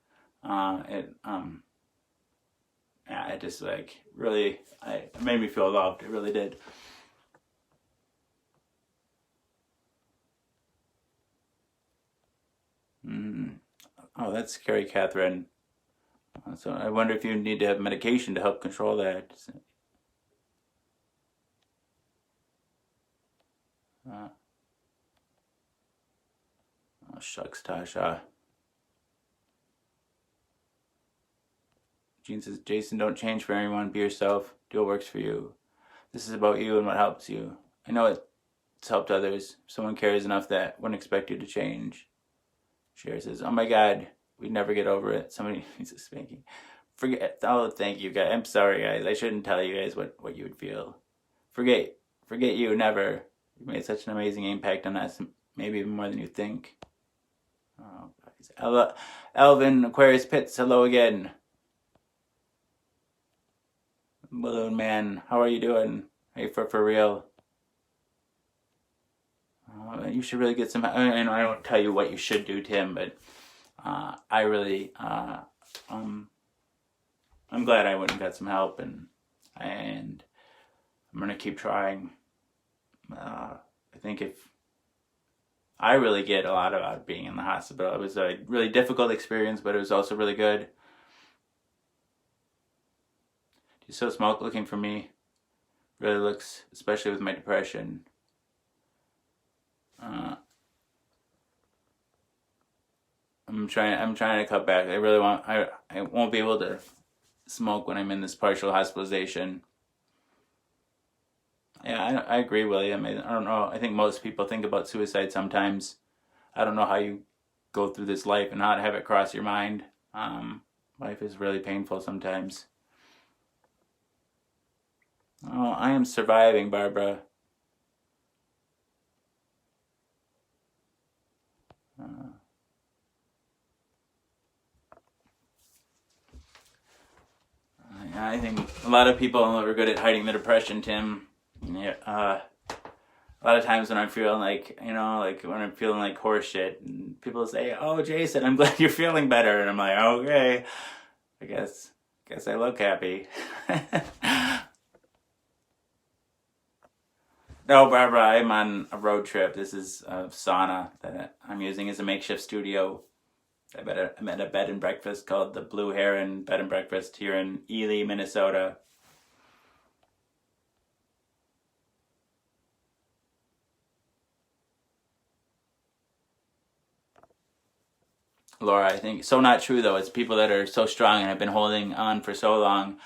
it just really, it made me feel loved. It really did. Oh, that's scary, Catherine. So I wonder if you need to have medication to help control that. Oh, shucks, Tasha. Jean says, Jason, don't change for anyone. Be yourself. Do what works for you. This is about you and what helps you. I know it's helped others. If someone cares enough that wouldn't expect you to change. Cher says, oh my God, we'd never get over it. Somebody needs a spanking. Thank you, guys. I'm sorry, guys. I shouldn't tell you guys what you would feel. Forget you, never. You made such an amazing impact on us, maybe even more than you think. Oh, guys. Elvin Aquarius Pitts, hello again. Balloon Man, how are you doing? Hey, for real. You should really get some. And I don't tell you what you should do, Tim, but I really, I'm glad I went and got some help, and I'm gonna keep trying. I think if I really get a lot out of being in the hospital. It was a really difficult experience, but it was also really good. Do you still smoke? Looking for me? Really looks, especially with my depression. I'm trying to cut back. I won't be able to smoke when I'm in this partial hospitalization. Yeah, I agree, William. I don't know. I think most people think about suicide sometimes. I don't know how you go through this life and not have it cross your mind. Life is really painful sometimes. Oh, I am surviving, Barbara. I think a lot of people are good at hiding the depression, Tim. Yeah, a lot of times when I'm feeling like, like when I'm feeling like horse shit, and people say, "Oh, Jason, I'm glad you're feeling better," and I'm like, "Okay, I guess I look happy." No, Barbara, I'm on a road trip. This is a sauna that I'm using as a makeshift studio. I'm at a bed and breakfast called the Blue Heron Bed and Breakfast here in Ely, Minnesota. Laura, I think so not true though. It's people that are so strong and have been holding on for so long.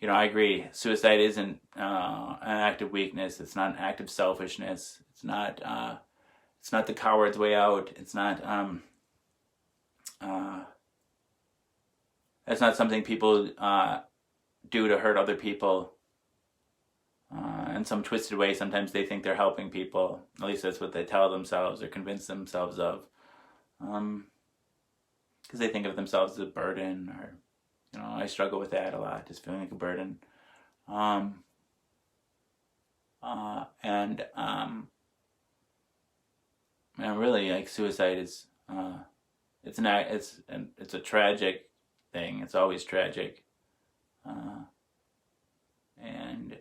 I agree. Suicide isn't an act of weakness. It's not an act of selfishness. It's not. It's not the coward's way out. It's not. It's not something people do to hurt other people. In some twisted way, sometimes they think they're helping people. At least that's what they tell themselves or convince themselves of. Because they think of themselves as a burden, or I struggle with that a lot, just feeling like a burden. And really, like, suicide is it's a tragic thing. It's always tragic, and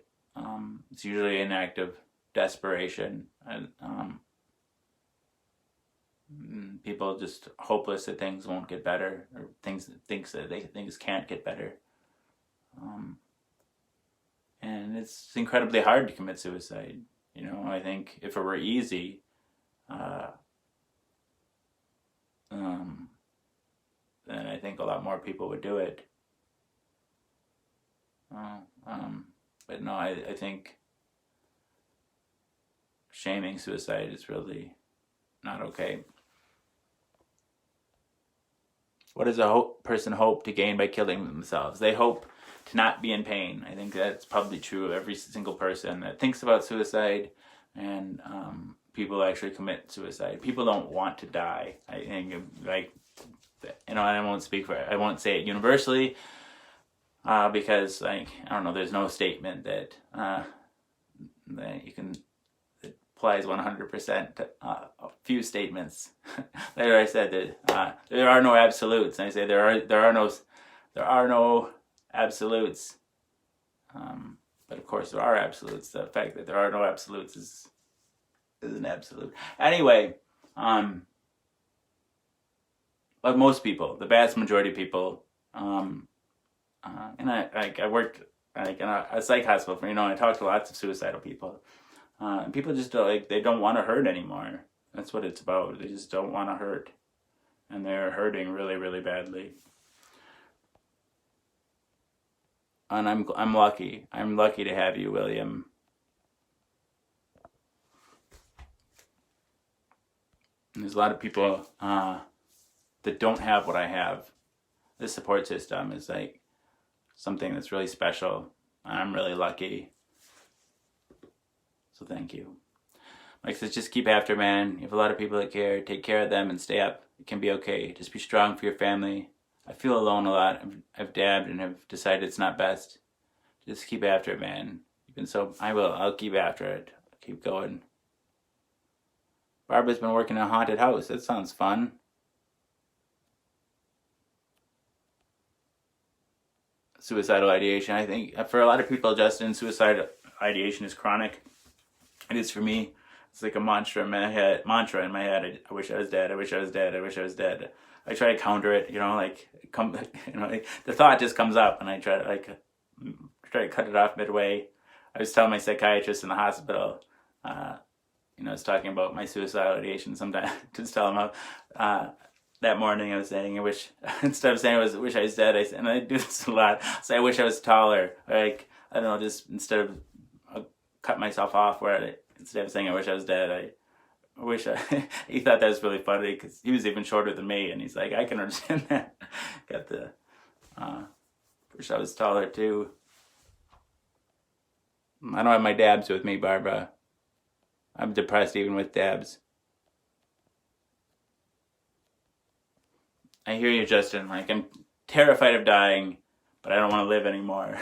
it's usually an act of desperation, and people just hopeless that things won't get better, or things can't get better. And it's incredibly hard to commit suicide. I think if it were easy, then I think a lot more people would do it. But no, I think shaming suicide is really not okay. What does a person hope to gain by killing themselves? They hope to not be in pain. I think that's probably true of every single person that thinks about suicide, and people actually commit suicide. People don't want to die. I think, like, I won't say it universally, because, like, I don't know, there's no statement that you can, that applies 100% to a few statements. Later I said that there are no absolutes, and I say there are no absolutes. But of course there are absolutes. The fact that there are no absolutes is an absolute. Anyway, but most people, the vast majority of people, and I worked in a psych hospital, I talked to lots of suicidal people. And people just they don't want to hurt anymore. That's what it's about. They just don't want to hurt, and they're hurting really, really badly. And I'm lucky. I'm lucky to have you, William. And there's a lot of people that don't have what I have. This support system is like something that's really special. I'm really lucky. So thank you. Like I said, just keep after, man. You have a lot of people that care. Take care of them and stay up. It can be okay. Just be strong for your family. I feel alone a lot. I've dabbed and have decided it's not best. Just keep after it, man. I'll keep after it. I'll keep going. Barbara's been working in a haunted house. That sounds fun. Suicidal ideation. I think for a lot of people, Justin, suicidal ideation is chronic. It is for me. It's like a mantra in my head. I wish I was dead. I wish I was dead. I wish I was dead. I try to counter it. The thought just comes up, and I try to cut it off midway. I was telling my psychiatrist in the hospital. I was talking about my suicidal ideation. Sometimes just tell him how. That morning I was saying, instead of saying I wish I was dead, and I do this a lot. So I wish I was taller. I don't know, just instead of cut myself off instead of saying I wish I was dead, he thought that was really funny because he was even shorter than me, and he's like, I can understand that. Wish I was taller too. I don't have my dabs with me, Barbara. I'm depressed even with dabs. I hear you, Justin. Like, I'm terrified of dying, but I don't want to live anymore.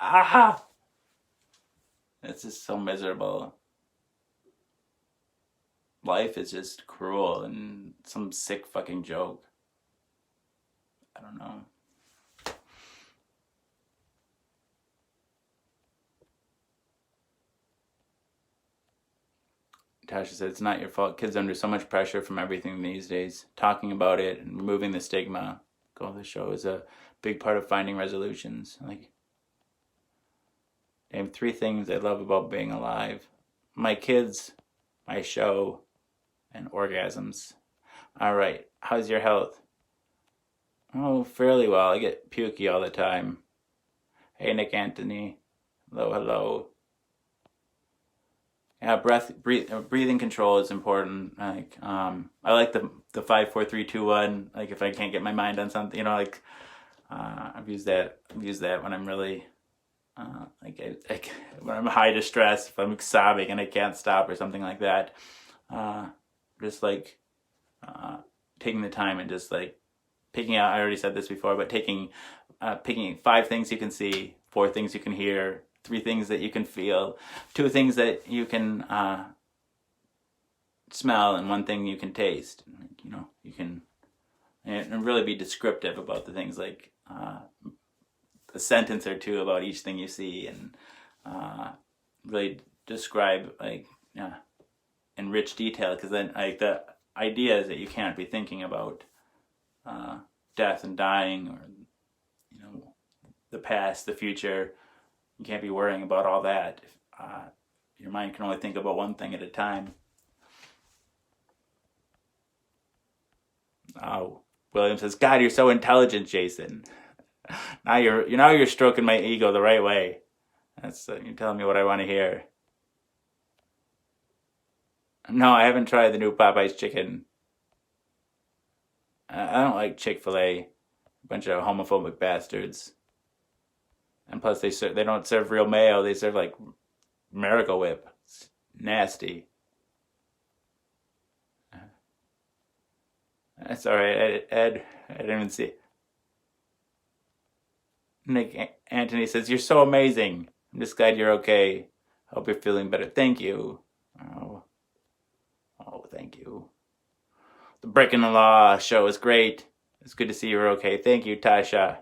Aha! It's just so miserable. life is just cruel and some sick fucking joke. I don't know. Tasha said, it's not your fault. Kids are under so much pressure from everything these days. Talking about it and removing the stigma. Go to the show is a big part of finding resolutions. Like, name 3 things I love about being alive. My kids, my show, and orgasms. All right, how's your health? Oh, fairly well. I get pukey all the time. Hey, Nick Anthony. Hello, hello. Yeah, breathing control is important. Like, I like the 5, 4, 3, 2, 1. Like, if I can't get my mind on something, you know, like, I've used that when I'm really, when I'm high distress, if I'm sobbing and I can't stop or something like that. Just like, taking the time and just like picking out. I already said this before, but picking 5 things you can see, 4 things you can hear, 3 things that you can feel, 2 things that you can smell, and 1 thing you can taste. You know, you can and really be descriptive about the things, like a sentence or 2 about each thing you see, and really describe like in rich detail, because then like the idea is that you can't be thinking about death and dying, or you know, the past, the future. You can't be worrying about all that. Your mind can only think about 1 thing at a time. Oh, William says, God, you're so intelligent, Jason. Now you're stroking my ego the right way. That's you're telling me what I want to hear. No, I haven't tried the new Popeye's chicken. I don't like Chick-fil-A. A bunch of homophobic bastards. And plus, they don't serve real mayo. They serve like Miracle Whip. It's nasty. That's all right, Ed. I didn't even see. Nick Anthony says, "You're so amazing. I'm just glad you're okay. Hope you're feeling better. Thank you." Oh, thank you. The Breaking the Law show is great. It's good to see you're okay. Thank you, Tasha.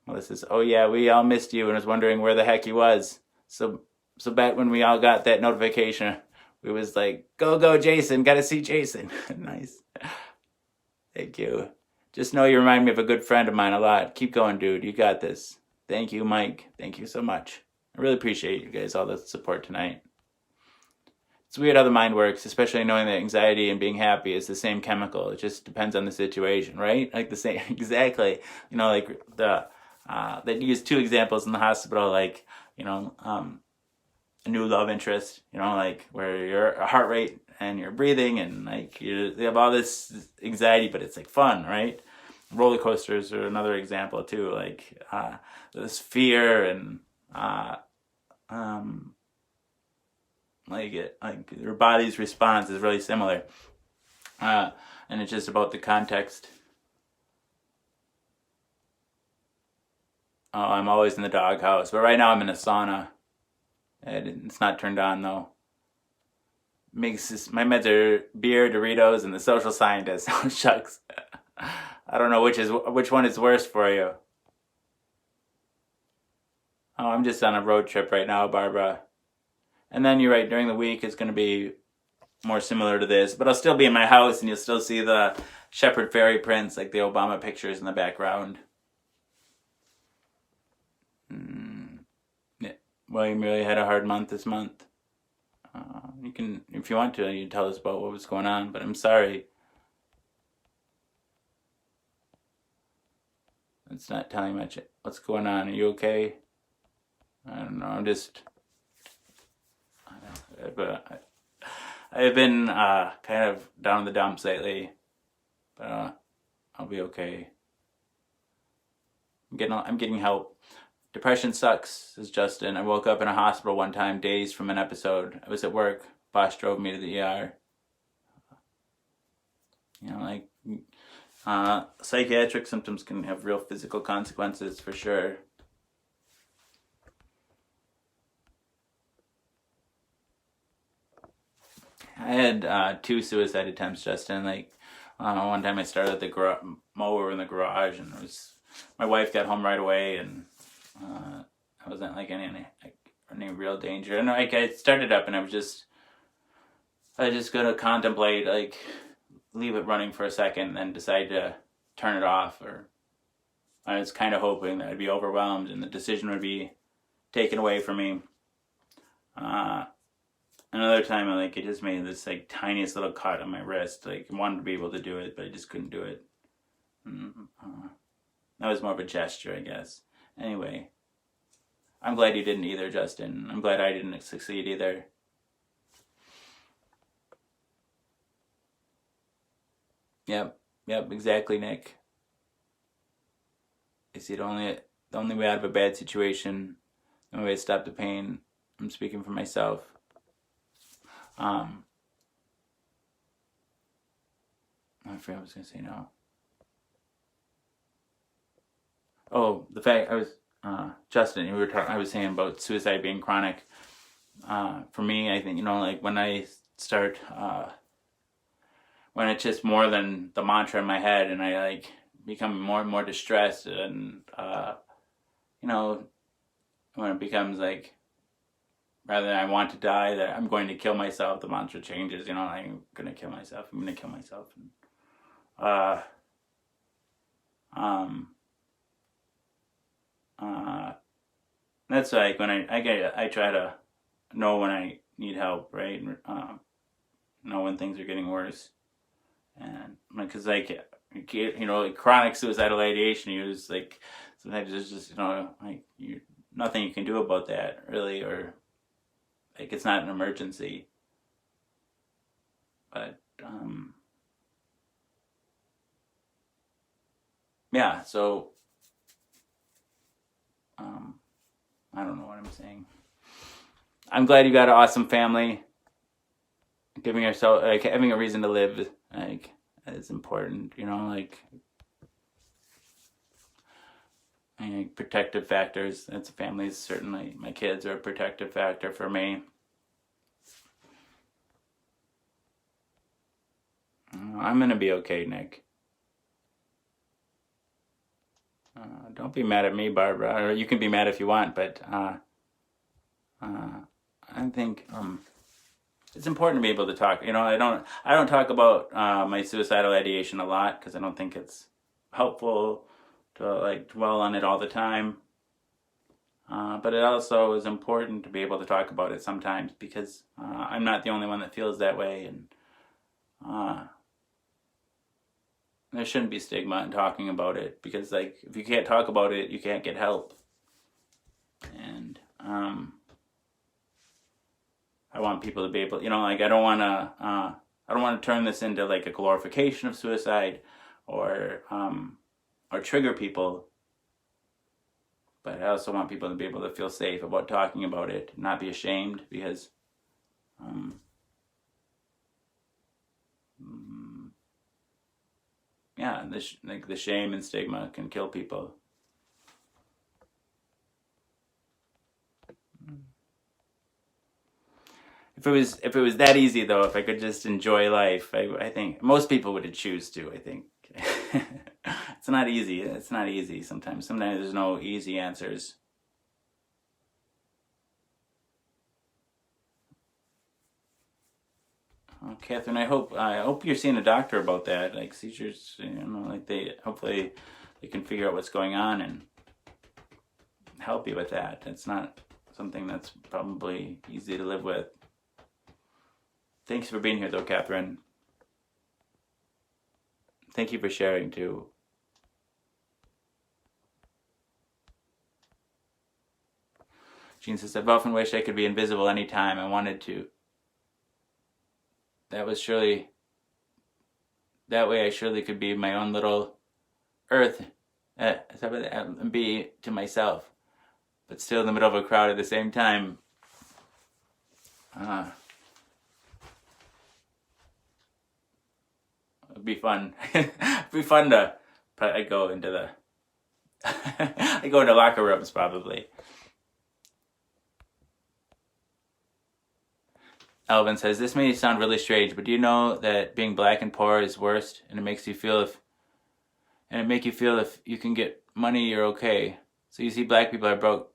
Melissa says, "Oh yeah, we all missed you and was wondering where the heck you was. So back when we all got that notification, we was like, go, Jason. Got to see Jason." Nice. Thank you. Just know you remind me of a good friend of mine a lot. Keep going, dude. You got this. Thank you, Mike. Thank you so much. I really appreciate you guys, all the support tonight. It's weird how the mind works, especially knowing that anxiety and being happy is the same chemical. It just depends on the situation, right? Like the same, exactly. You know, like they use 2 examples in the hospital, like, you know, a new love interest, you know, like where your heart rate and your breathing and like they have all this anxiety, but it's like fun, right? Roller coasters are another example too, like this fear and like your body's response is really similar, and it's just about the context. Oh, I'm always in the doghouse, but right now I'm in a sauna. It's not turned on though. My meds are beer, Doritos, and the social scientist. Oh shucks. I don't know which one is worse for you. Oh, I'm just on a road trip right now, Barbara. And then you're right, during the week it's going to be more similar to this, but I'll still be in my house and you'll still see the Shepard Fairey prints, like the Obama pictures in the background. Yeah. William really had a hard month this month. You can, if you want to, you can tell us about what was going on, but I'm sorry. It's not telling much. What's going on? Are you okay? I don't know. I've been kind of down in the dumps lately, but I'll be okay. I'm getting help. Depression sucks, says Justin. I woke up in a hospital one time, days from an episode. I was at work. Boss drove me to the ER. You know, like psychiatric symptoms can have real physical consequences for sure. I had 2 suicide attempts, Justin. Like one time I started the mower in the garage, and my wife got home right away, and I wasn't like any real danger. And like I started up, and I just gonna contemplate, like leave it running for a second, and then decide to turn it off. Or I was kind of hoping that I'd be overwhelmed and the decision would be taken away from me. Another time, it just made this like tiniest little cut on my wrist. Like I wanted to be able to do it, but I just couldn't do it. That was more of a gesture, I guess. Anyway, I'm glad you didn't either, Justin. I'm glad I didn't succeed either. Yep, exactly, Nick. I see the only way out of a bad situation, the only way to stop the pain. I'm speaking for myself. I forgot what I was gonna say now. Oh, the fact Justin, I was saying about suicide being chronic. For me, I think, like when I start, when it's just more than the mantra in my head, and I like become more and more distressed, and when it becomes like, rather than I want to die, that I'm going to kill myself, the mantra changes. I'm gonna kill myself. I'm gonna kill myself. That's like when I try to know when I need help, right? Know when things are getting worse, and because like chronic suicidal ideation, you just like sometimes there's just like nothing you can do about that really, or like it's not an emergency. But yeah, so I don't know what I'm saying. I'm glad you got an awesome family. Giving yourself, like, having a reason to live, like, is important. Like protective factors. That's families, certainly. My kids are a protective factor for me. I'm gonna be okay, Nick. Don't be mad at me, Barbara. Or you can be mad if you want, but I think it's important to be able to talk. I don't talk about my suicidal ideation a lot because I don't think it's helpful to like dwell on it all the time. But it also is important to be able to talk about it sometimes because I'm not the only one that feels that way, and there shouldn't be stigma in talking about it because, like, if you can't talk about it, you can't get help. And I want people to be able, like, I don't want to turn this into like a glorification of suicide or trigger people. But I also want people to be able to feel safe about talking about it, not be ashamed, because the shame and stigma can kill people. If it was that easy, though, if I could just enjoy life, I think most people would choose to. I think it's not easy. It's not easy sometimes. Sometimes there's no easy answers. Oh, Catherine, I hope you're seeing a doctor about that. Like seizures, like hopefully they can figure out what's going on and help you with that. It's not something that's probably easy to live with. Thanks for being here, though, Catherine. Thank you for sharing, too. Jean says, I've often wished I could be invisible anytime I wanted to. That way I surely could be my own little earth, and be to myself, but still in the middle of a crowd at the same time. It'd be fun. It'd be fun to. I go into locker rooms probably. Elvin says, this may sound really strange, but do you know that being black and poor is worst? And it makes you feel if you can get money, you're okay. So you see black people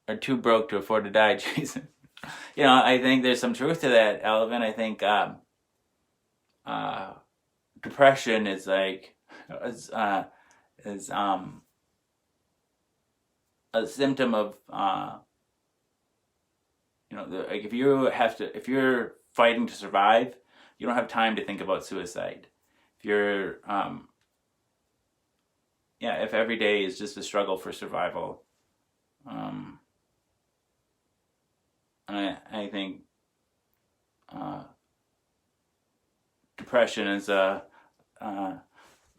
are too broke to afford to die, Jason. I think there's some truth to that, Elvin. I think depression is a symptom of if you're fighting to survive, you don't have time to think about suicide. If you're if every day is just a struggle for survival, and I think depression is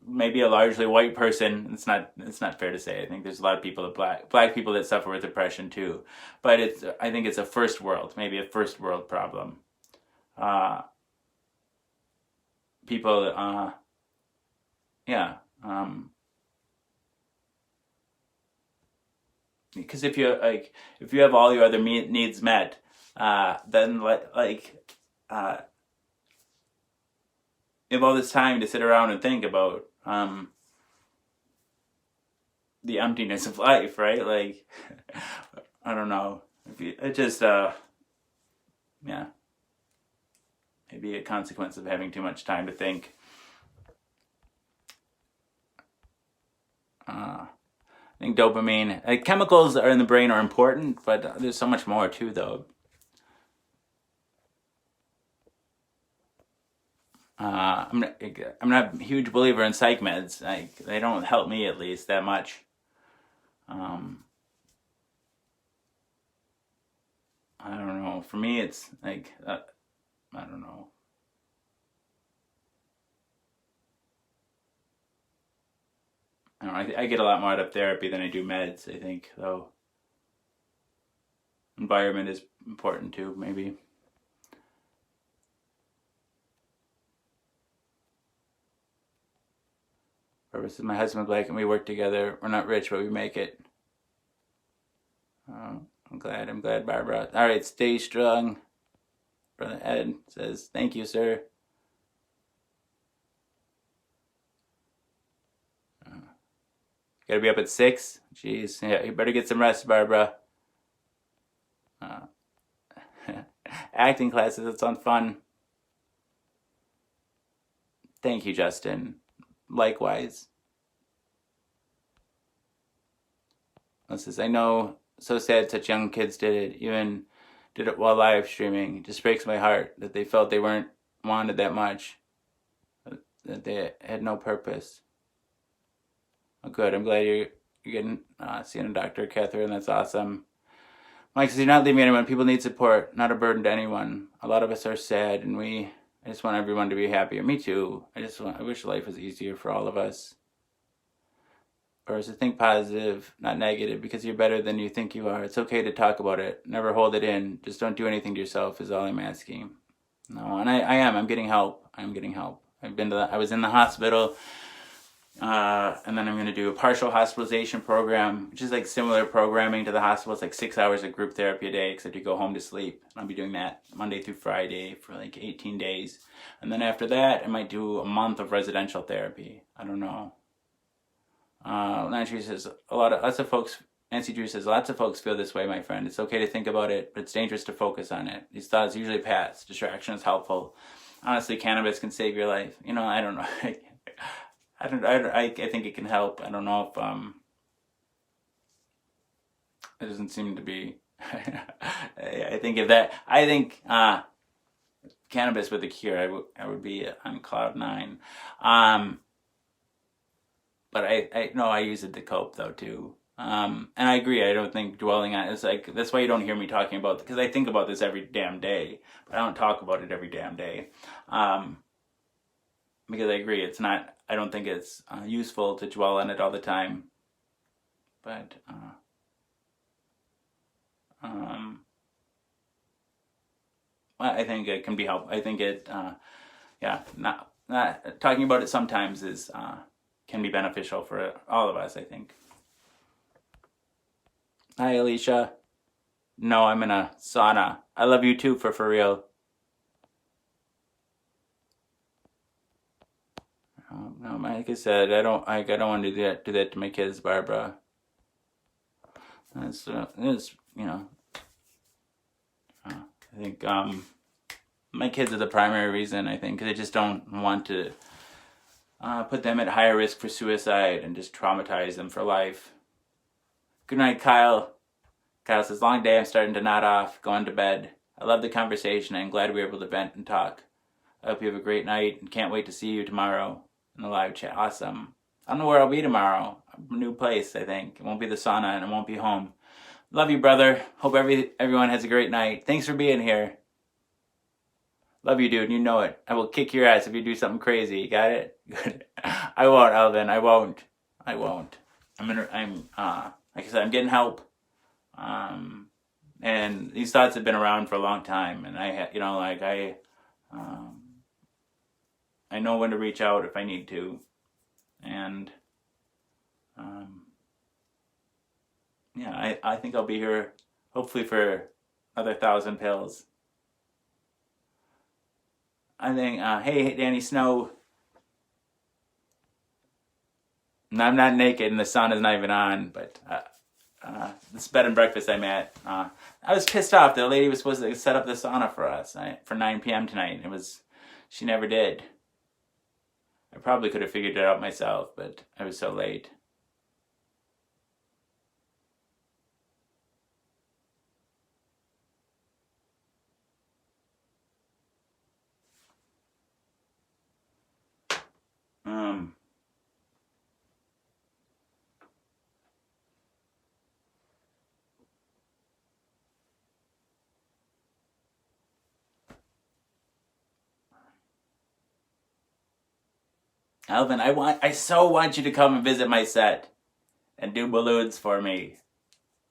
maybe a largely white person. It's not fair to say. I think there's a lot of people black people that suffer with depression too, but I think it's a first world problem. People, because if you have all your other needs met, then you have all this time to sit around and think about the emptiness of life, right? Like, I don't know. Maybe a consequence of having too much time to think. I think dopamine, chemicals are in the brain are important, but there's so much more too, though. I'm not a huge believer in psych meds. They don't help me, at least, that much. I don't know. For me, it's I don't know. I get a lot more out of therapy than I do meds, I think, though. Environment is important too, maybe. Purpose is my husband Blake and we work together. We're not rich, but we make it. I'm glad, Barbara. All right, stay strong. Brother Ed says, thank you, sir. Gotta be up at 6? Jeez, yeah, you better get some rest, Barbara. Acting classes, that sounds fun. Thank you, Justin. Likewise. It says, I know, so sad such young kids did it, even did it while live streaming. It just breaks my heart that they felt they weren't wanted that much, that they had no purpose. Oh, good. I'm glad you're getting seeing a doctor, Catherine. That's awesome. Mike says, you're not leaving anyone. People need support, not a burden to anyone. A lot of us are sad, and I just want everyone to be happier. Me too. I wish life was easier for all of us. Or to think positive, not negative, because you're better than you think you are. It's okay to talk about it. Never hold it in. Just don't do anything to yourself is all I'm asking. No, and I am. I'm getting help. I was in the hospital. And then I'm going to do a partial hospitalization program, which is like similar programming to the hospital. It's like 6 hours of group therapy a day, except you go home to sleep. I'll be doing that Monday through Friday for like 18 days. And then after that, I might do a month of residential therapy. I don't know. Nancy says, Nancy Drew says, lots of folks feel this way, my friend. It's okay to think about it, but it's dangerous to focus on it. These thoughts usually pass. Distraction is helpful. Honestly, cannabis can save your life. I don't know. I think it can help. I don't know if it doesn't seem to be. I think cannabis with a cure, I would be on cloud 9. But I use it to cope though too. And I agree. I don't think dwelling on it's like that's why you don't hear me talking about because I think about this every damn day, but I don't talk about it every damn day. Because I agree, it's not. I don't think it's useful to dwell on it all the time. But I think it can be helpful. I think it, not talking about it sometimes is can be beneficial for all of us. I think. Hi, Alicia. No, I'm in a sauna. I love you too, for real. No, like I said, I don't want to do that to my kids, Barbara. It's I think my kids are the primary reason. I think 'cause I just don't want to put them at higher risk for suicide and just traumatize them for life. Good night, Kyle. Kyle says, long day, I'm starting to nod off, going to bed. I love the conversation. I'm glad we were able to vent and talk. I hope you have a great night and can't wait to see you tomorrow in the live chat. Awesome. I don't know where I'll be tomorrow. A new place, I think. It won't be the sauna and it won't be home. Love you, brother. Hope everyone has a great night. Thanks for being here. Love you, dude. You know it. I will kick your ass if you do something crazy. You got it? Good. I won't, Alvin. I won't. Like I said, I'm getting help. And these thoughts have been around for a long time, and I know when to reach out if I need to, and I think I'll be here hopefully for another 1,000 pills. I think, hey, Danny Snow. I'm not naked and the sun is not even on, but this bed and breakfast I'm at, I was pissed off. The lady was supposed to set up the sauna for us for 9 p.m. tonight. She never did. I probably could have figured it out myself, but I was so late. Alvin, I so want you to come and visit my set and do balloons for me.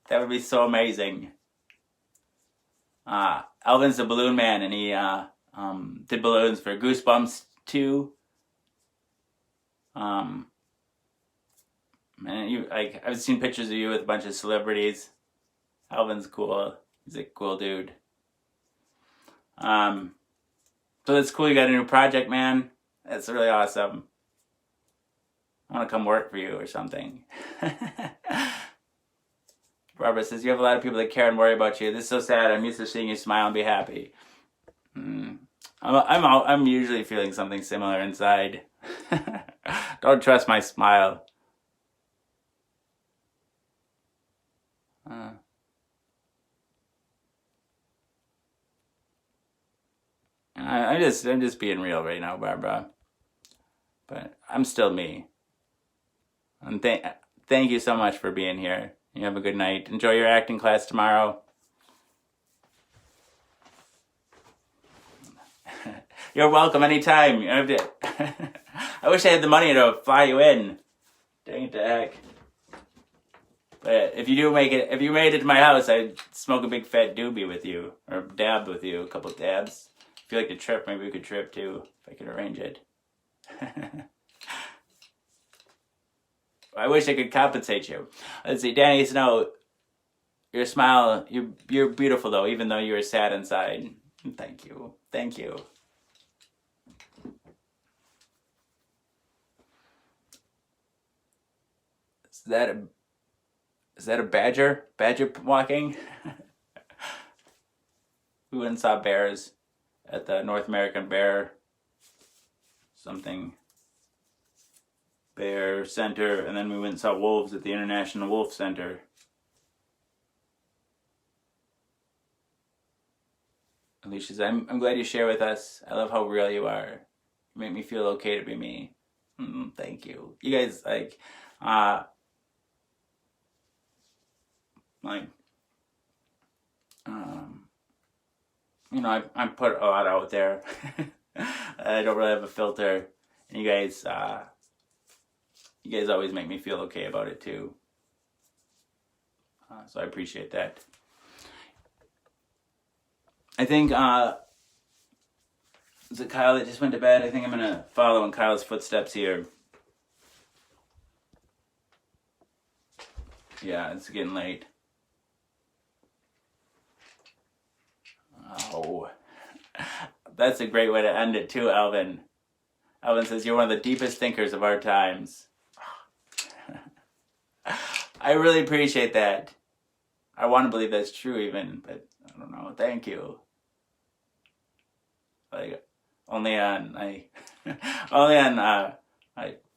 That would be so amazing. Alvin's a balloon man, and he did balloons for Goosebumps 2. And I've seen pictures of you with a bunch of celebrities. Alvin's cool. He's a cool dude. So that's cool. You got a new project, man. That's really awesome. I want to come work for you or something. Barbara says, you have a lot of people that care and worry about you. This is so sad. I'm used to seeing you smile and be happy. I'm usually feeling something similar inside. Don't trust my smile. I'm just being real right now, Barbara. But I'm still me. And thank you so much for being here. You have a good night. Enjoy your acting class tomorrow. You're welcome anytime. I wish I had the money to fly you in. Dang it to heck. But if you made it to my house, I'd smoke a big fat doobie with you. Or dab with you, a couple dabs. If you like to trip, maybe we could trip too, if I could arrange it. I wish I could compensate you. Let's see, Danny Snow, your smile, you're beautiful though, even though you're sad inside. Thank you. Thank you. Is that a badger? Badger walking? We went and saw bears at the North American Bear Center, and then we went and saw wolves at the International Wolf Center. Alicia says, I'm glad you share with us. I love how real you are. You make me feel okay to be me. Thank you. You guys, I put a lot out there. I don't really have a filter. And you guys always make me feel okay about it too. So I appreciate that. I think, is it Kyle that just went to bed? I think I'm going to follow in Kyle's footsteps here. Yeah, it's getting late. That's a great way to end it too, Alvin. Alvin says, you're one of the deepest thinkers of our times. I really appreciate that. I want to believe that's true even, but I don't know. Thank you. Like, only on,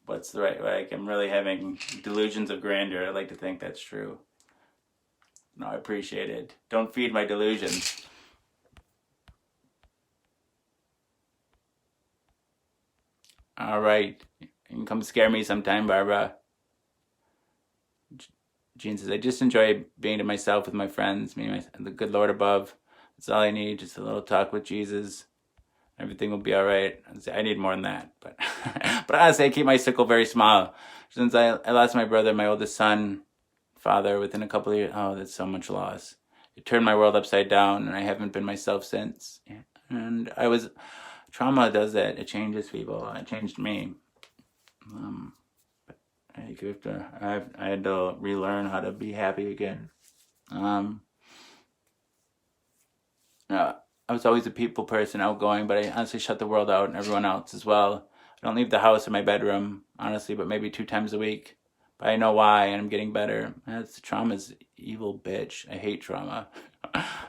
what's the right, like, I'm really having delusions of grandeur. I like to think that's true. No, I appreciate it. Don't feed my delusions. All right. You can come scare me sometime, Barbara. Jean says, I just enjoy being to myself with my friends, me and the good Lord above. That's all I need, just a little talk with Jesus. Everything will be all right. I need more than that. But but honestly, I keep my circle very small. Since I lost my brother, my oldest son, father, within a couple of years. Oh, that's so much loss. It turned my world upside down, and I haven't been myself since. And trauma does that. It changes people. It changed me. I had to relearn how to be happy again. I was always a people person, outgoing, but I honestly shut the world out and everyone else as well. I don't leave the house or my bedroom, honestly, but maybe 2 times a week. But I know why, and I'm getting better. That's trauma's evil bitch. I hate trauma.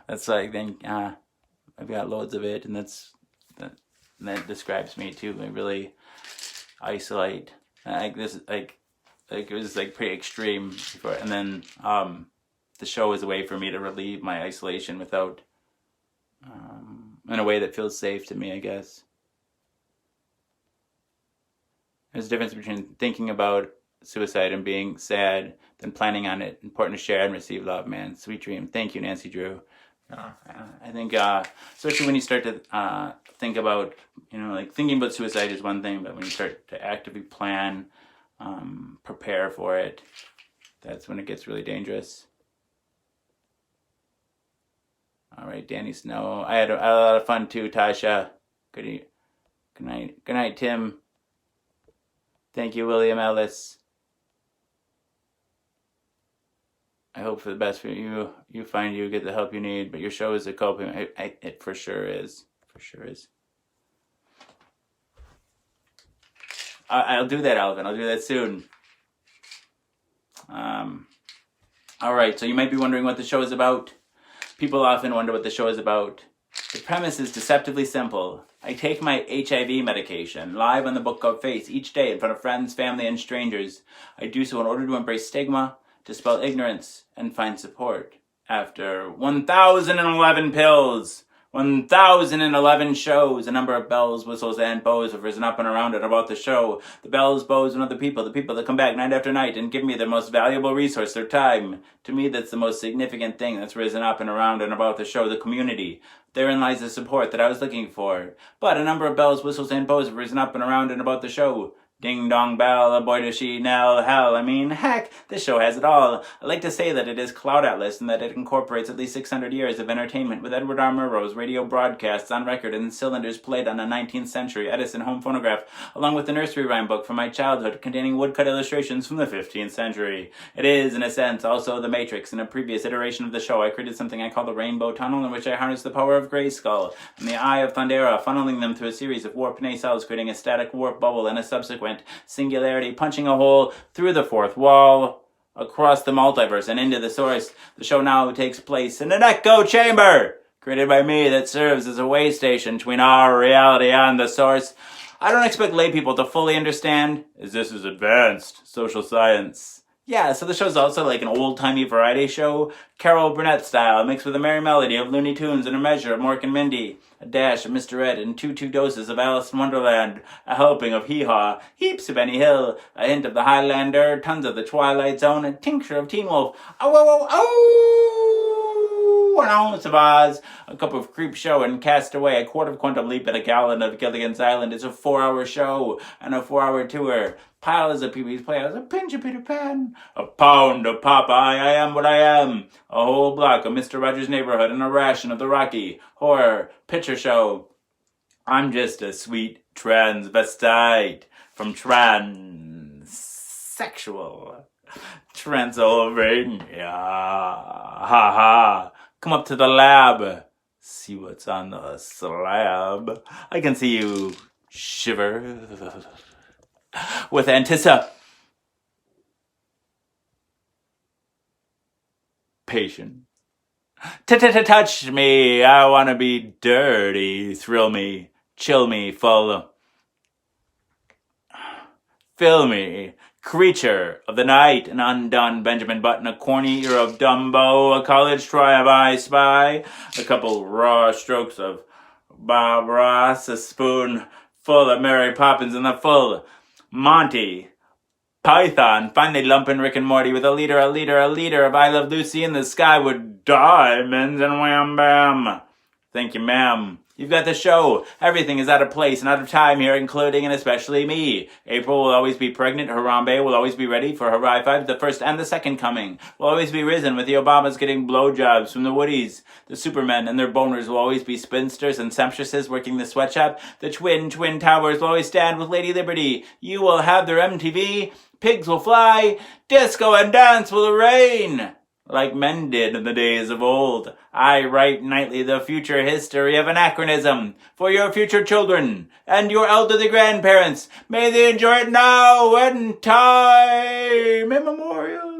That's like, then I've got loads of it, and that describes me too. I really isolate. It was like pretty extreme before, and then the show is a way for me to relieve my isolation without, in a way that feels safe to me, I guess. There's a difference between thinking about suicide and being sad than planning on it. Important to share and receive love, man. Sweet dream. Thank you, Nancy Drew. I think, especially when you start to think about, like thinking about suicide is one thing, but when you start to actively plan, prepare for it, that's when it gets really dangerous. All right, Danny Snow. I had a lot of fun too, Tasha. Good night. Good night, Tim. Thank you, William Ellis. I hope for the best for you. You find you get the help you need, but your show is a coping. It for sure is. For sure is. I'll do that, Alvin. I'll do that soon. All right, so you might be wondering what the show is about. People often wonder what the show is about. The premise is deceptively simple. I take my HIV medication live on the Book of Faith each day in front of friends, family, and strangers. I do so in order to embrace stigma, dispel ignorance, and find support. After 1,011 pills, 1,011 shows, a number of bells, whistles, and bows have risen up and around and about the show. The bells, bows, and other people, the people that come back night after night and give me their most valuable resource, their time. To me, that's the most significant thing that's risen up and around and about the show, the community. Therein lies the support that I was looking for. But a number of bells, whistles, and bows have risen up and around and about the show. Ding dong bell, a boy does she knell, hell, heck, this show has it all. I like to say that it is Cloud Atlas and that it incorporates at least 600 years of entertainment with Edward R. Murrow's radio broadcasts on record and cylinders played on a 19th century Edison home phonograph, along with the nursery rhyme book from my childhood containing woodcut illustrations from the 15th century. It is, in a sense, also The Matrix. In a previous iteration of the show, I created something I call the Rainbow Tunnel, in which I harness the power of Grayskull and the Eye of Thundera, funneling them through a series of warp nacelles, creating a static warp bubble and a subsequent singularity, punching a hole through the fourth wall, across the multiverse, and into the source. The show now takes place in an echo chamber, created by me, that serves as a way station between our reality and the source. I don't expect lay people to fully understand, as this is advanced social science. Yeah, so the show's also like an old-timey variety show, Carol Burnett style, mixed with a merry melody of Looney Tunes and a measure of Mork and Mindy, a dash of Mr. Ed, and two doses of Alice in Wonderland, a helping of Hee Haw, heaps of Benny Hill, a hint of the Highlander, tons of the Twilight Zone, a tincture of Teen Wolf, an ounce of Oz, a cup of Creep Show, and Castaway, a quart of Quantum Leap, and a gallon of Gilligan's Island. It's a 4-hour show and a 4-hour tour. Piles of Pee-wee's Playhouse, a pinch of Peter Pan, a pound of Popeye, I am what I am, a whole block of Mr. Rogers' Neighborhood, and a ration of the Rocky Horror Picture Show. I'm just a sweet transvestite from transsexual Transylvania. Ha ha. Come up to the lab. see what's on the slab. I can see you shiver with anticipation. Touch me, I wanna be dirty. Thrill me, chill me, fill me. Creature of the night, an undone Benjamin Button, a corny ear of Dumbo, a college triumph I spy, a couple raw strokes of Bob Ross, a spoon full of Mary Poppins, and the full Monty Python, finally lumping Rick and Morty with a liter of I Love Lucy in the sky with diamonds and wham bam. Thank you, ma'am. You've got the show. Everything is out of place and out of time here, including and especially me. April will always be pregnant. Harambe will always be ready for her high five, the first and the second coming. Will always be risen with the Obamas getting blowjobs from the Woodies. The Supermen and their boners will always be spinsters and seamstresses working the sweatshop. The twin towers will always stand with Lady Liberty. You will have their MTV. Pigs will fly. Disco and dance will reign. Like men did in the days of old. I write nightly the future history of anachronism for your future children and your elderly grandparents. May they enjoy it now and time immemorial.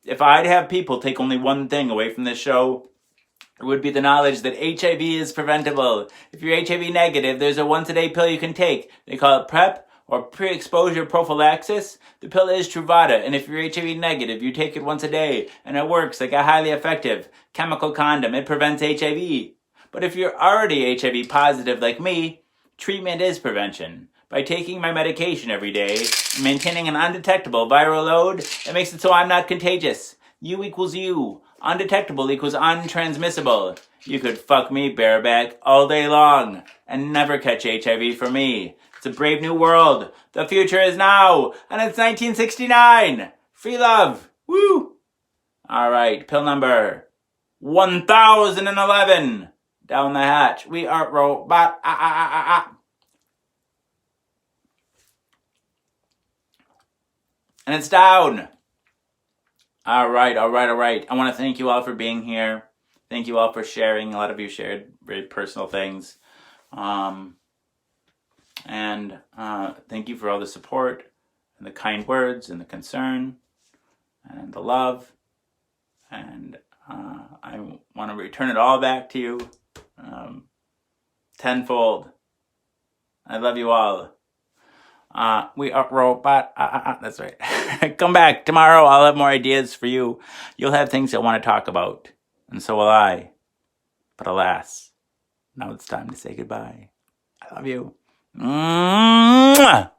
If I'd have people take only one thing away from this show, it would be the knowledge that HIV is preventable. If you're HIV negative, there's a once-a-day pill you can take. They call it PrEP, or pre-exposure prophylaxis. The pill is Truvada, and if you're HIV negative, you take it once a day, and it works like a highly effective chemical condom. It prevents HIV. But if you're already HIV positive like me, treatment is prevention. By taking my medication every day, and maintaining an undetectable viral load, it makes it so I'm not contagious. U equals U. Undetectable equals untransmissible. You could fuck me bareback all day long, and never catch HIV from me. It's a brave new world. The future is now, and it's 1969. Free love. Woo! All right, pill number 1011. Down the hatch. We are robot. And it's down. All right. I want to thank you all for being here. Thank you all for sharing. A lot of you shared very personal things. And thank you for all the support and the kind words and the concern and the love. And I want to return it all back to you tenfold. I love you all. We are robot. That's right. Come back tomorrow. I'll have more ideas for you. You'll have things I want to talk about. And so will I. But alas, now it's time to say goodbye. I love you. Mwah!